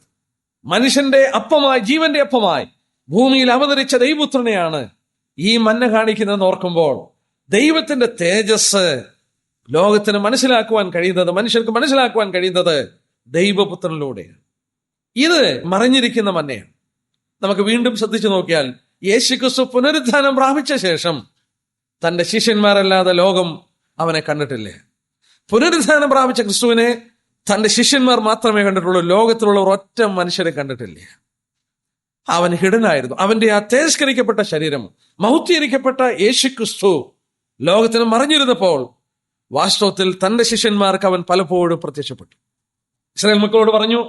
മനുഷ്യന്റെ അപ്പമായി, ജീവന്റെ അപ്പമായി ഭൂമിയിൽ അവതരിച്ച ദൈവപുത്രനെയാണ് ഈ മന്ന കാണിക്കുന്നതെന്ന് ഓർക്കുമ്പോൾ ദൈവത്തിന്റെ തേജസ് ലോകത്തിന് മനസ്സിലാക്കുവാൻ കഴിയുന്നത്, മനുഷ്യർക്ക് മനസ്സിലാക്കുവാൻ കഴിയുന്നത് ദൈവപുത്രനിലൂടെയാണ്. ഇത് മറഞ്ഞിരിക്കുന്ന മന്നയാണ്. നമുക്ക് വീണ്ടും ശ്രദ്ധിച്ചു നോക്കിയാൽ യേശുക്രിസ്തു പുനരുത്ഥാനം പ്രാപിച്ച ശേഷം തന്റെ ശിഷ്യന്മാരല്ലാതെ ലോകം അവനെ കണ്ടിട്ടില്ലേ. പുനരുത്ഥാനം പ്രാപിച്ച ക്രിസ്തുവിനെ തന്റെ ശിഷ്യന്മാർ മാത്രമേ കണ്ടിട്ടുള്ളൂ. ലോകത്തിലുള്ള ഒരൊറ്റ മനുഷ്യരെ കണ്ടിട്ടില്ലേ. അവൻ ഹിഡനായിരുന്നു. അവന്റെ ആ തേജസ്കരിക്കപ്പെട്ട ശരീരം, മഹത്വീകരിക്കപ്പെട്ട യേശുക്രിസ്തു ലോകത്തിന് മറഞ്ഞിരുന്നപ്പോൾ വാസ്തവത്തിൽ തന്റെ ശിഷ്യന്മാർക്ക് അവൻ പലപ്പോഴും പ്രത്യക്ഷപ്പെട്ടു. ഇസ്രായേൽ മക്കളോട് പറഞ്ഞു,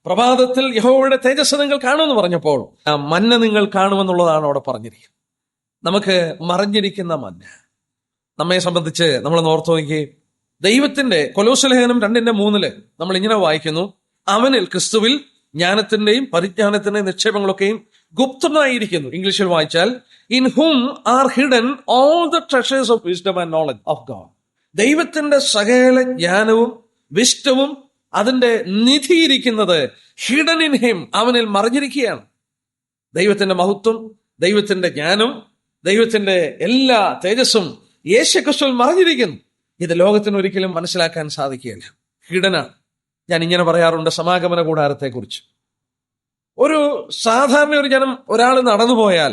പ്രഭാതത്തിൽ യഹോവയുടെ തേജസ് നിങ്ങൾ കാണുമെന്ന് പറഞ്ഞപ്പോൾ ആ മന്ന നിങ്ങൾ കാണുമെന്നുള്ളതാണ് അവിടെ പറഞ്ഞിരിക്കുന്നത്. നമുക്ക് മറഞ്ഞിരിക്കുന്ന മന്ന നമ്മെ സംബന്ധിച്ച് നമ്മൾ ഓർത്തു നോക്കി. ദൈവത്തിന്റെ കൊലോസ്യലേഖനം 2:3 നമ്മൾ ഇങ്ങനെ വായിക്കുന്നു, അവനിൽ ക്രിസ്തുവിൽ ജ്ഞാനത്തിന്റെയും പരിജ്ഞാനത്തിന്റെയും നിക്ഷേപങ്ങളൊക്കെയും ഗുപ്തമായിരിക്കുന്നു. ഇംഗ്ലീഷിൽ വായിച്ചാൽ in whom are hidden all the treasures of wisdom and knowledge of God. ദൈവത്തിന്റെ സകല ജ്ഞാനവും വിഷ്ടവും അതിന്റെ നിധിയിരിക്കുന്നത് ഹിഡൻ ഇൻ ഹിം, അവനിൽ മറിഞ്ഞിരിക്കുകയാണ്. ദൈവത്തിന്റെ മഹത്വം, ദൈവത്തിന്റെ ജ്ഞാനം, ദൈവത്തിന്റെ എല്ലാ തേജസ്സും യേശുക്രിസ്തുവിൽ മറിഞ്ഞിരിക്കുന്നു. ഇത് ലോകത്തിന് ഒരിക്കലും മനസ്സിലാക്കാൻ സാധിക്കുകയില്ല. ഹിഡനാണ്. ഞാൻ ഇങ്ങനെ പറയാറുണ്ട് സമാഗമന കൂടാരത്തെ കുറിച്ച്. ഒരു സാധാരണ ഒരു ജനം ഒരാൾ നടന്നു പോയാൽ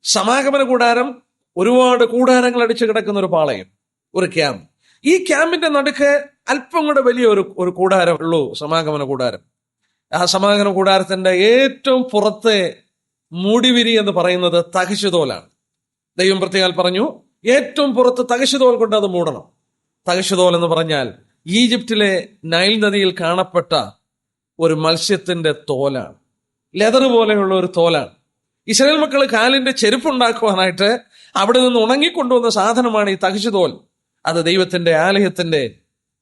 സമാഗമന കൂടാരം ഒരുപാട് കൂടാരങ്ങൾ അടിച്ചു കിടക്കുന്ന ഒരു പാളയം, ഒരു ക്യാമ്പ്. ഈ ക്യാമ്പിന്റെ നടുക്ക് അല്പം കൂടെ വലിയ ഒരു കൂടാരം ഉള്ളൂ, സമാഗമന കൂടാരം. ആ സമാഗമന കൂടാരത്തിന്റെ ഏറ്റവും പുറത്തെ മൂടിവിരി എന്ന് പറയുന്നത് തഹശുതോലാണ്. ദൈവം പ്രത്യേകം പറഞ്ഞു, ഏറ്റവും പുറത്ത് തഹശുതോൽ കൊണ്ട് അത് മൂടണം. തഹശുതോൽ എന്ന് പറഞ്ഞാൽ ഈജിപ്തിലെ നൈൽ നദിയിൽ കാണപ്പെട്ട ഒരു മത്സ്യത്തിന്റെ തോലാണ്, ലെതർ പോലെയുള്ള ഒരു തോലാണ്. ഇസ്രായേൽ മക്കൾ കാലിന്റെ ചെരുപ്പുണ്ടാക്കുവാനായിട്ട് അവിടെ നിന്ന് ഉണങ്ങിക്കൊണ്ടുവന്ന സാധനമാണ് ഈ തഹശുതോൽ. അത് ദൈവത്തിന്റെ ആലയത്തിന്റെ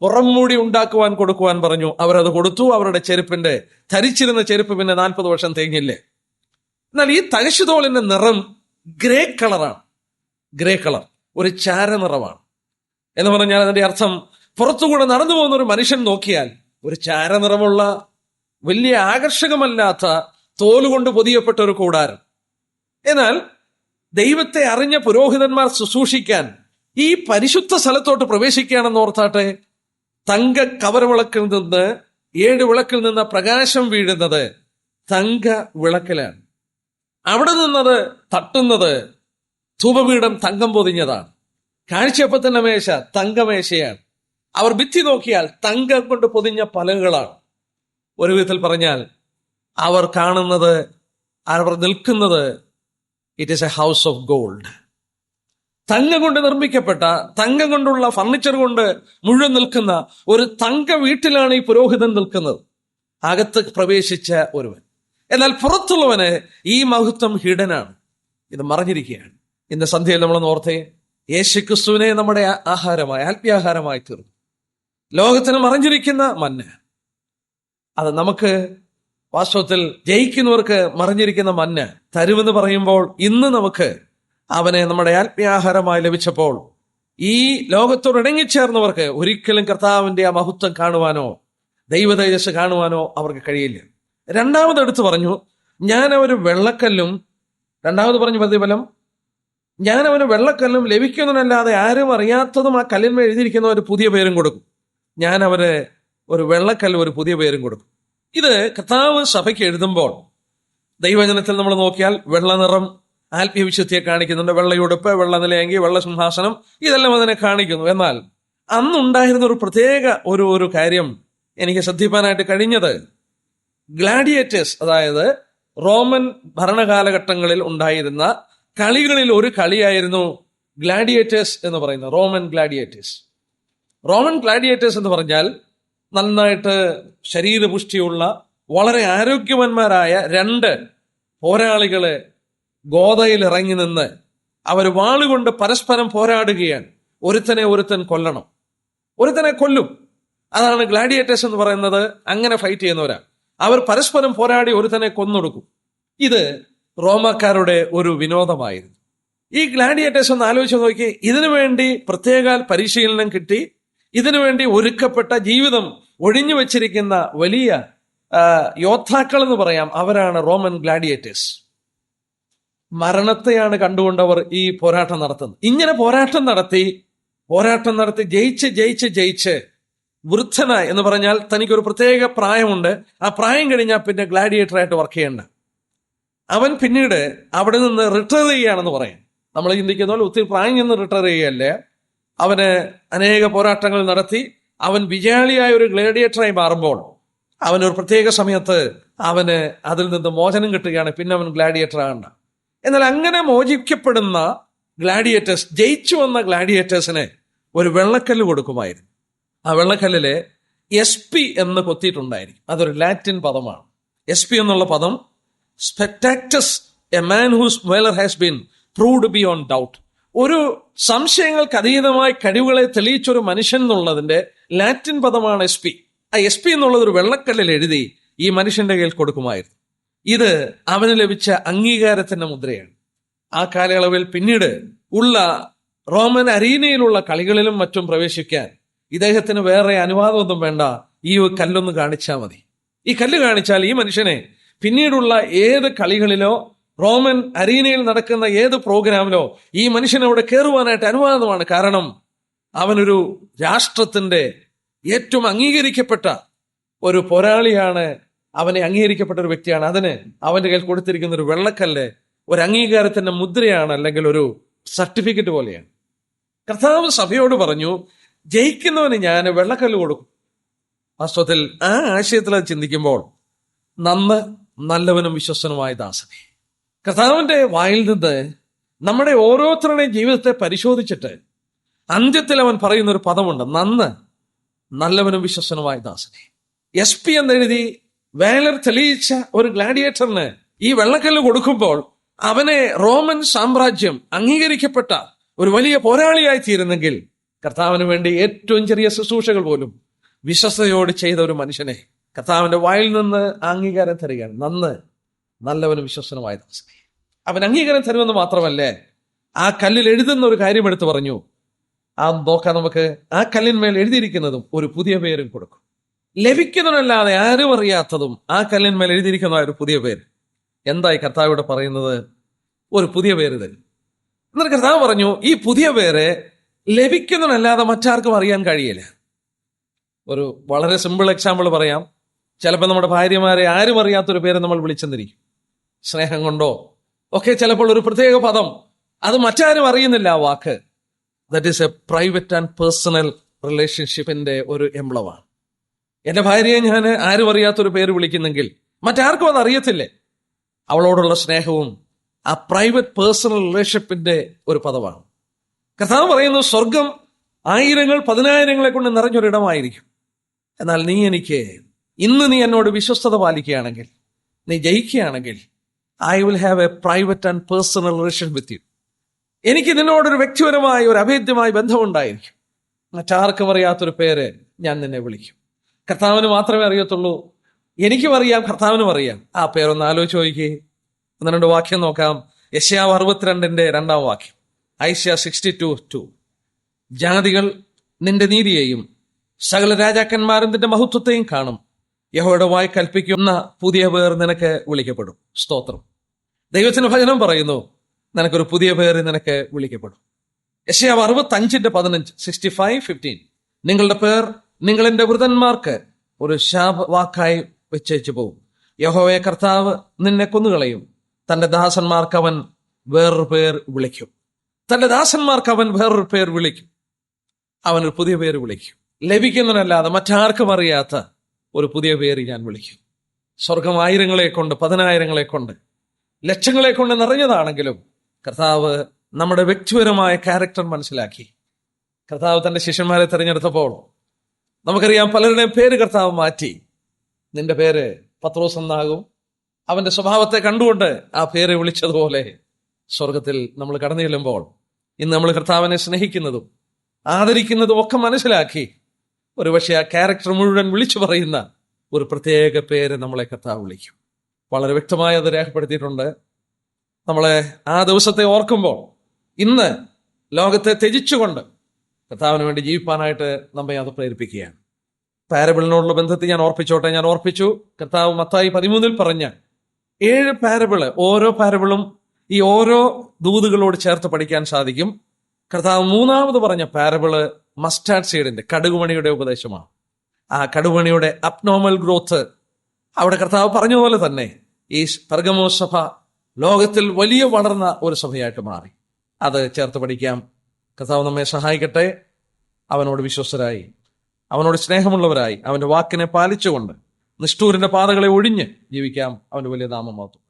പുറംമൂടി ഉണ്ടാക്കുവാൻ കൊടുക്കുവാൻ പറഞ്ഞു. അവരത് കൊടുത്തു. അവരുടെ ചെരുപ്പിന്റെ ധരിച്ചിരുന്ന ചെരുപ്പ് പിന്നെ 40 വർഷം തേങ്ങില്ലേ. എന്നാൽ ഈ തഹശുതോലിന്റെ നിറം ഗ്രേ കളറാണ്. ഗ്രേ കളർ, ഒരു ചാര നിറമാണ്. എന്ന് പറഞ്ഞാൽ അതിന്റെ അർത്ഥം പുറത്തുകൂടെ നടന്നു പോകുന്ന ഒരു മനുഷ്യൻ നോക്കിയാൽ ഒരു ചാര നിറമുള്ള വലിയ ആകർഷകമല്ലാത്ത തോലുകൊണ്ട് പൊതിയപ്പെട്ട ഒരു കൂടാരം. എന്നാൽ ദൈവത്തെ അറിഞ്ഞ പുരോഹിതന്മാർ ശുശ്രൂഷിക്കാൻ ഈ പരിശുദ്ധ സ്ഥലത്തോട്ട് പ്രവേശിക്കുകയാണെന്ന് ഓർത്താട്ടെ, തങ്ക കവരവിളക്കിൽ നിന്ന് 7 വിളക്കിൽ നിന്ന് പ്രകാശം വീഴുന്നത് തങ്ക വിളക്കിലാണ്. അവിടെ നിന്നത് തട്ടുന്നത് ധൂപപീഠം തങ്കം പൊതിഞ്ഞതാണ്. കാഴ്ചയപ്പത്തിന്റെ മേശ തങ്കമേശയാണ്. അവർ ഭിത്തി നോക്കിയാൽ തങ്കം കൊണ്ട് പൊതിഞ്ഞ പലകകളാണ്. ഒരു വിധത്തിൽ പറഞ്ഞാൽ അവർ കാണുന്നത്, അവർ നിൽക്കുന്നത്, it is a house of gold. തങ്കം കൊണ്ട് നിർമ്മിക്കപ്പെട്ട, തങ്കം കൊണ്ടുള്ള ഫർണിച്ചർ കൊണ്ട് മുഴുവൻ നിൽക്കുന്ന ഒരു തങ്ക വീട്ടിലാണ് ഈ പുരോഹിതൻ നിൽക്കുന്നത്. അകത്ത് പ്രവേശിച്ച ഒരുവൻ. എന്നാൽ പുറത്തുള്ളവന് ഈ മഹത്വം ഹിഡനാണ്, ഇത് മറഞ്ഞിരിക്കുകയാണ്. ഇന്ന് സന്ധ്യയിൽ നമ്മളൊന്ന് ഓർത്തേ, യേശുക്രിസ്തുവിനെ നമ്മുടെ ആഹാരമായി, ആത്മീയാഹാരമായി തീർന്നു. ലോകത്തിന് മറഞ്ഞിരിക്കുന്ന മന്ന, അത് നമുക്ക് വാസ്തവത്തിൽ ജയിക്കുന്നവർക്ക് മറിഞ്ഞിരിക്കുന്ന മന്ന തരുമെന്ന് പറയുമ്പോൾ, ഇന്ന് നമുക്ക് അവനെ നമ്മുടെ ആത്മീയാഹാരമായി ലഭിച്ചപ്പോൾ ഈ ലോകത്തോട് ഇണങ്ങിച്ചേർന്നവർക്ക് ഒരിക്കലും കർത്താവിന്റെ ആ മഹത്വം കാണുവാനോ ദൈവ തേജസ് കാണുവാനോ അവർക്ക് കഴിയില്ല. രണ്ടാമത് എടുത്തു പറഞ്ഞു, ഞാൻ അവന് വെള്ളക്കല്ലും, രണ്ടാമത് പറഞ്ഞു പ്രതിഫലം, ഞാൻ അവന് വെള്ളക്കല്ലും ലഭിക്കുന്നതിനല്ലാതെ ആരും അറിയാത്തതും ആ കല്ലിന്മേൽ എഴുതിയിരിക്കുന്ന ഒരു പുതിയ പേരും കൊടുക്കും. ഞാൻ അവന് ഒരു വെള്ളക്കല്ലും ഒരു പുതിയ പേരും കൊടുക്കും. ഇത് കർത്താവ് സഭയ്ക്ക് എഴുതുമ്പോൾ ദൈവജനത്തിൽ നമ്മൾ നോക്കിയാൽ വെള്ള നിറം ആത്മീയ വിശുദ്ധിയെ കാണിക്കുന്നുണ്ട്. വെള്ളയുടുപ്പ്, വെള്ള നിലയങ്കി, വെള്ള സിംഹാസനം, ഇതെല്ലാം അതിനെ കാണിക്കുന്നു. എന്നാൽ അന്നുണ്ടായിരുന്ന ഒരു പ്രത്യേക ഒരു കാര്യം എനിക്ക് ശ്രദ്ധിക്കാനായിട്ട് കഴിഞ്ഞത്, ഗ്ലാഡിയേറ്റേഴ്സ്, അതായത് റോമൻ ഭരണകാലഘട്ടങ്ങളിൽ ഉണ്ടായിരുന്ന കളികളിൽ ഒരു കളിയായിരുന്നു ഗ്ലാഡിയേറ്റേഴ്സ് എന്ന് പറയുന്നത്. റോമൻ ഗ്ലാഡിയേറ്റേഴ്സ് എന്ന് പറഞ്ഞാൽ നന്നായിട്ട് ശരീരപുഷ്ടിയുള്ള വളരെ ആരോഗ്യവാന്മാരായ രണ്ട് പോരാളികളെ ഗോതയിൽ ഇറങ്ങി നിന്ന് അവർ വാളുകൊണ്ട് പരസ്പരം പോരാടുകയാണ്. ഒരുത്തൻ കൊല്ലണം, ഒരുത്തനെ കൊല്ലും. അതാണ് ഗ്ലാഡിയേറ്റേഴ്സ് എന്ന് പറയുന്നത്. അങ്ങനെ ഫൈറ്റ് ചെയ്യുന്നവരാ. അവർ പരസ്പരം പോരാടി ഒരുത്തനെ കൊന്നൊടുക്കും. ഇത് റോമക്കാരുടെ ഒരു വിനോദമായിരുന്നു. ഈ ഗ്ലാഡിയേറ്റേഴ്സ് ഒന്ന് ആലോചിച്ച് നോക്കി. ഇതിനു വേണ്ടി പ്രത്യേക പരിശീലനം കിട്ടി, ഇതിനുവേണ്ടി ഒരുക്കപ്പെട്ട ജീവിതം ഒഴിഞ്ഞു വെച്ചിരിക്കുന്ന വലിയ യോദ്ധാക്കൾ എന്ന് പറയാം, അവരാണ് റോമൻ ഗ്ലാഡിയേറ്റേഴ്സ്. മരണത്തെയാണ് കണ്ടുകൊണ്ടവർ ഈ പോരാട്ടം നടത്തുന്നത്. ഇങ്ങനെ പോരാട്ടം നടത്തി ജയിച്ച് വൃദ്ധനായി എന്ന് പറഞ്ഞാൽ തനിക്കൊരു പ്രത്യേക പ്രായമുണ്ട്. ആ പ്രായം കഴിഞ്ഞാൽ പിന്നെ ഗ്ലാഡിയേറ്ററായിട്ട് വർക്ക് ചെയ്യണ്ട. അവൻ പിന്നീട് അവിടെ നിന്ന് റിട്ടയർ ചെയ്യുകയാണെന്ന് പറയാം. നമ്മൾ ചിന്തിക്കുന്ന പോലെ ഒത്തിരി പ്രായം ചെന്ന് റിട്ടയർ ചെയ്യുകയല്ലേ. അവന് അനേക പോരാട്ടങ്ങൾ നടത്തി അവൻ വിജയാളിയായ ഒരു ഗ്ലാഡിയേറ്ററായി മാറുമ്പോൾ അവനൊരു പ്രത്യേക സമയത്ത് അവന് അതിൽ നിന്ന് മോചനം കിട്ടുകയാണ്. പിന്നെ അവൻ ഗ്ലാഡിയേറ്റർ ആകണ്ട. എന്നാൽ അങ്ങനെ മോചിക്കപ്പെടുന്ന ഗ്ലാഡിയേറ്റേഴ്സ്, ജയിച്ചു വന്ന ഗ്ലാഡിയേറ്റേഴ്സിന് ഒരു വെള്ളക്കല്ല് കൊടുക്കുമായിരുന്നു. ആ വെള്ളക്കല്ലില് SP എന്ന് കൊത്തിയിട്ടുണ്ടായിരിക്കും. അതൊരു ലാറ്റിൻ പദമാണ്. SP എന്നുള്ള പദം സ്പെക്ടാക്ടസ്, a man whose valour has been proved beyond doubt. ഒരു സംശയങ്ങൾക്ക് അതീതമായ കഴിവുകളെ തെളിയിച്ചൊരു മനുഷ്യൻ എന്നുള്ളതിന്റെ ലാറ്റിൻ പദമാണ് SP. ആ SP എന്നുള്ളത് ഒരു വെള്ളക്കല്ലിൽ എഴുതി ഈ മനുഷ്യന്റെ കയ്യിൽ കൊടുക്കുമായിരുന്നു. ഇത് അവന് ലഭിച്ച അംഗീകാരത്തിന്റെ മുദ്രയാണ്. ആ കാലയളവിൽ പിന്നീട് ഉള്ള റോമൻ അരീനയിലുള്ള കളികളിലും മറ്റും പ്രവേശിക്കാൻ ഇദ്ദേഹത്തിന് വേറെ അനുവാദമൊന്നും വേണ്ട. ഈ കല്ലൊന്ന് കാണിച്ചാൽ മതി. ഈ കല്ല് കാണിച്ചാൽ ഈ മനുഷ്യനെ പിന്നീടുള്ള ഏത് കളികളിലോ റോമൻ അരീനയിൽ നടക്കുന്ന ഏത് പ്രോഗ്രാമിലോ ഈ മനുഷ്യനവിടെ കയറുവാനായിട്ട് അനുവാദമാണ്. കാരണം അവനൊരു രാഷ്ട്രത്തിന്റെ ഏറ്റവും അംഗീകരിക്കപ്പെട്ട ഒരു പോരാളിയാണ്, അവനെ അംഗീകരിക്കപ്പെട്ട ഒരു വ്യക്തിയാണ്. അതിന് അവന്റെ കയ്യിൽ കൊടുത്തിരിക്കുന്ന ഒരു വെള്ളക്കല്ല് ഒരു അംഗീകാരത്തിന്റെ മുദ്രയാണ്, അല്ലെങ്കിൽ ഒരു സർട്ടിഫിക്കറ്റ് പോലെയാണ്. കർത്താവ് സഭയോട് പറഞ്ഞു, ജയിക്കുന്നവന് ഞാൻ വെള്ളക്കല്ല് കൊടുക്കും. വാസ്തവത്തിൽ ആ ആശയത്തിൽ അത് ചിന്തിക്കുമ്പോൾ നല്ലവനും വിശ്വസ്തനുമായ ദാസനെ, കർത്താവിന്റെ വായിൽ നിന്ന് നമ്മുടെ ഓരോരുത്തരുടെയും ജീവിതത്തെ പരിശോധിച്ചിട്ട് അന്ത്യത്തിൽ അവൻ പറയുന്ന ഒരു പദമുണ്ട്, നല്ലവനും വിശ്വസ്തനുമായ ദാസനെ. SP എന്നെഴുതി വാലർ തെളിയിച്ച ഒരു ഗ്ലാഡിയേറ്ററിന് ഈ വെള്ളക്കല്ല് കൊടുക്കുമ്പോൾ അവനെ റോമൻ സാമ്രാജ്യം അംഗീകരിക്കപ്പെട്ട ഒരു വലിയ പോരാളിയായി തീരുന്നെങ്കിൽ, കർത്താവിന് വേണ്ടി ഏറ്റവും ചെറിയ ശുശ്രൂഷകൾ പോലും വിശ്വസ്തയോട് ചെയ്ത ഒരു മനുഷ്യനെ കർത്താവിന്റെ വായിൽ നിന്ന് അംഗീകാരം തരികയാണ്. നല്ലവനും വിശ്വസ്തനുമായ ദാസനെ. അവൻ അംഗീകാരം തരുമെന്ന് മാത്രമല്ലേ, ആ കല്ലിൽ എഴുതുന്ന ഒരു കാര്യം എടുത്തു പറഞ്ഞു. നോക്കാം നമുക്ക്. ആ കല്ലിന്മേൽ എഴുതിയിരിക്കുന്നതും ഒരു പുതിയ പേരും കൊടുക്കും. ലഭിക്കുന്നതല്ലാതെ ആരും അറിയാത്തതും ആ കല്ലിന്മേൽ എഴുതിയിരിക്കുന്ന ഒരു പുതിയ പേര്. എന്തായി കർത്താവിടെ പറയുന്നത്? ഒരു പുതിയ പേര് തരും. എന്നിട്ട് കർത്താവ് പറഞ്ഞു, ഈ പുതിയ പേര് ലഭിക്കുന്നതല്ലാതെ മറ്റാർക്കും അറിയാൻ കഴിയില്ല. ഒരു വളരെ സിമ്പിൾ എക്സാമ്പിൾ പറയാം. ചിലപ്പോൾ നമ്മുടെ ഭാര്യമാരെ ആരും അറിയാത്തൊരു പേര് നമ്മൾ വിളിച്ചെന്നിരിക്കും. സ്നേഹം കൊണ്ടോ ഒക്കെ ചിലപ്പോൾ ഒരു പ്രത്യേക പദം, അത് മറ്റാരും അറിയുന്നില്ല. ആ വാക്ക് that is a private and personal റിലേഷൻഷിപ്പിന്റെ ഒരു എംബ്ലമാണ്. എന്റെ ഭാര്യയെ ഞാൻ ആരും അറിയാത്തൊരു പേര് വിളിക്കുന്നെങ്കിൽ മറ്റാർക്കും അത് അറിയത്തില്ലേ. അവളോടുള്ള സ്നേഹവും ആ പ്രൈവറ്റ് പേഴ്സണൽ റിലേഷൻഷിപ്പിന്റെ ഒരു പദമാണ്. കർത്താവ് പറയുന്നു, സ്വർഗം ആയിരങ്ങൾ പതിനായിരങ്ങളെ കൊണ്ട് നിറഞ്ഞൊരിടമായിരിക്കും. എന്നാൽ നീ എന്നോട് വിശ്വസ്തത പാലിക്കുകയാണെങ്കിൽ, നീ ജയിക്കുകയാണെങ്കിൽ I will have a private and personal relation with you. എനിക്ക് നിന്നോടൊരു വ്യക്തിപരമായ ഒരു അഭേദ്യമായ ബന്ധമുണ്ടായിരിക്കും. മറ്റാർക്കും അറിയാത്തൊരു പേര് ഞാൻ നിന്നെ വിളിക്കും. കർത്താവിന് മാത്രമേ അറിയത്തുള്ളൂ. എനിക്കും അറിയാം, കർത്താവിനും അറിയാം. ആ പേരൊന്ന് ആലോചിച്ച് നോക്കിയേ. 1-2 വാക്യം നോക്കാം. യെശയ്യാവ് 62:2 വാക്യം. ഐശ്യ 62:2. ജാതികൾ നിന്റെ നീതിയെയും സകല രാജാക്കന്മാരും നിന്റെ മഹത്വത്തെയും കാണും. യഹോവയുടെ വായി കൽപ്പിക്കുന്ന പുതിയ പേർ നിനക്ക് വിളിക്കപ്പെടും. സ്തോത്രം. ദൈവത്തിന് ഭജനം പറയുന്നു, നിനക്കൊരു പുതിയ പേര് നിനക്ക് വിളിക്കപ്പെടും. യെശയ്യാവ് 65:15. 65:15. നിങ്ങളുടെ പേർ നിങ്ങൾ എന്റെ വൃതന്മാർക്ക് ഒരു ശാപവാക്കായി വെച്ചേച്ചു പോകും. യഹോവയെ കർത്താവ് നിന്നെ കൊന്നുകളയും. തന്റെ ദാസന്മാർക്ക് അവൻ വേറൊരു പേർ വിളിക്കും. തന്റെ ദാസന്മാർക്ക് അവൻ വേറൊരു പേർ വിളിക്കും. അവനൊരു പുതിയ പേര് വിളിക്കും. ലഭിക്കുന്നതിനല്ലാതെ മറ്റാർക്കും അറിയാത്ത ഒരു പുതിയ പേര് ഞാൻ വിളിക്കും. സ്വർഗം ആയിരങ്ങളെ കൊണ്ട്, 10,000-ങ്ങളെ കൊണ്ട്, ലക്ഷങ്ങളെ കൊണ്ട് നിറഞ്ഞതാണെങ്കിലും കർത്താവ് നമ്മുടെ വ്യക്തിപരമായ ക്യാരക്ടർ മനസ്സിലാക്കി. കർത്താവ് തന്റെ ശിഷ്യന്മാരെ തിരഞ്ഞെടുത്തപ്പോൾ നമുക്കറിയാം, പലരുടെയും പേര് കർത്താവ് മാറ്റി. നിന്റെ പേര് പത്രോസ് എന്നാകും. അവന്റെ സ്വഭാവത്തെ കണ്ടുകൊണ്ട് ആ പേര് വിളിച്ചതുപോലെ സ്വർഗത്തിൽ നമ്മൾ കടന്നു ചെല്ലുമ്പോൾ ഇന്ന് നമ്മൾ കർത്താവിനെ സ്നേഹിക്കുന്നതും ആദരിക്കുന്നതും ഒക്കെ മനസ്സിലാക്കി ഒരുപക്ഷെ ആ ക്യാരക്ടർ മുഴുവൻ വിളിച്ചു പറയുന്ന ഒരു പ്രത്യേക പേര് നമ്മളെ കർത്താവ് വിളിക്കും. വളരെ വ്യക്തമായി അത് രേഖപ്പെടുത്തിയിട്ടുണ്ട്. നമ്മളെ ആ ദിവസത്തെ ഓർക്കുമ്പോൾ ഇന്ന് ലോകത്തെ ത്യജിച്ചുകൊണ്ട് കർത്താവിന് വേണ്ടി ജീവിപ്പാനായിട്ട് നമ്മെ അത് പ്രേരിപ്പിക്കുകയാണ്. പാരബിളിനോടുള്ള ബന്ധത്തിൽ ഞാൻ ഓർപ്പിച്ചു. കർത്താവ് മത്തായി 13 പറഞ്ഞ 7 പാരബിള്, ഓരോ പാരബിളും ഈ ഓരോ ദൂതുകളോട് ചേർത്ത് പഠിക്കാൻ സാധിക്കും. കർത്താവ് 3ാമത് പറഞ്ഞ പാരബിള് മസ്റ്റാർഡ് സീഡിന്റെ, കടുകുമണിയുടെ ഉപദേശമാണ്. ആ കടുകുമണിയുടെ അബ്നോർമൽ ഗ്രോത്ത് അവിടെ കർത്താവ് പറഞ്ഞതുപോലെ തന്നെ ഈ പെർഗമോസ് സഭ ലോകത്തിൽ വലിയ വളർന്ന ഒരു സഭയായിട്ട് മാറി. അത് ചേർത്ത് പഠിക്കാം. കർത്താവ് നമ്മെ സഹായിക്കട്ടെ. അവനോട് വിശ്വസ്തരായി, അവനോട് സ്നേഹമുള്ളവരായി, അവന്റെ വാക്കിനെ പാലിച്ചുകൊണ്ട് നിഷ്ഠൂരിന്റെ പാതകളെ ഒഴിഞ്ഞ് ജീവിക്കാം. അവന്റെ വലിയ നാമം മാത്രം.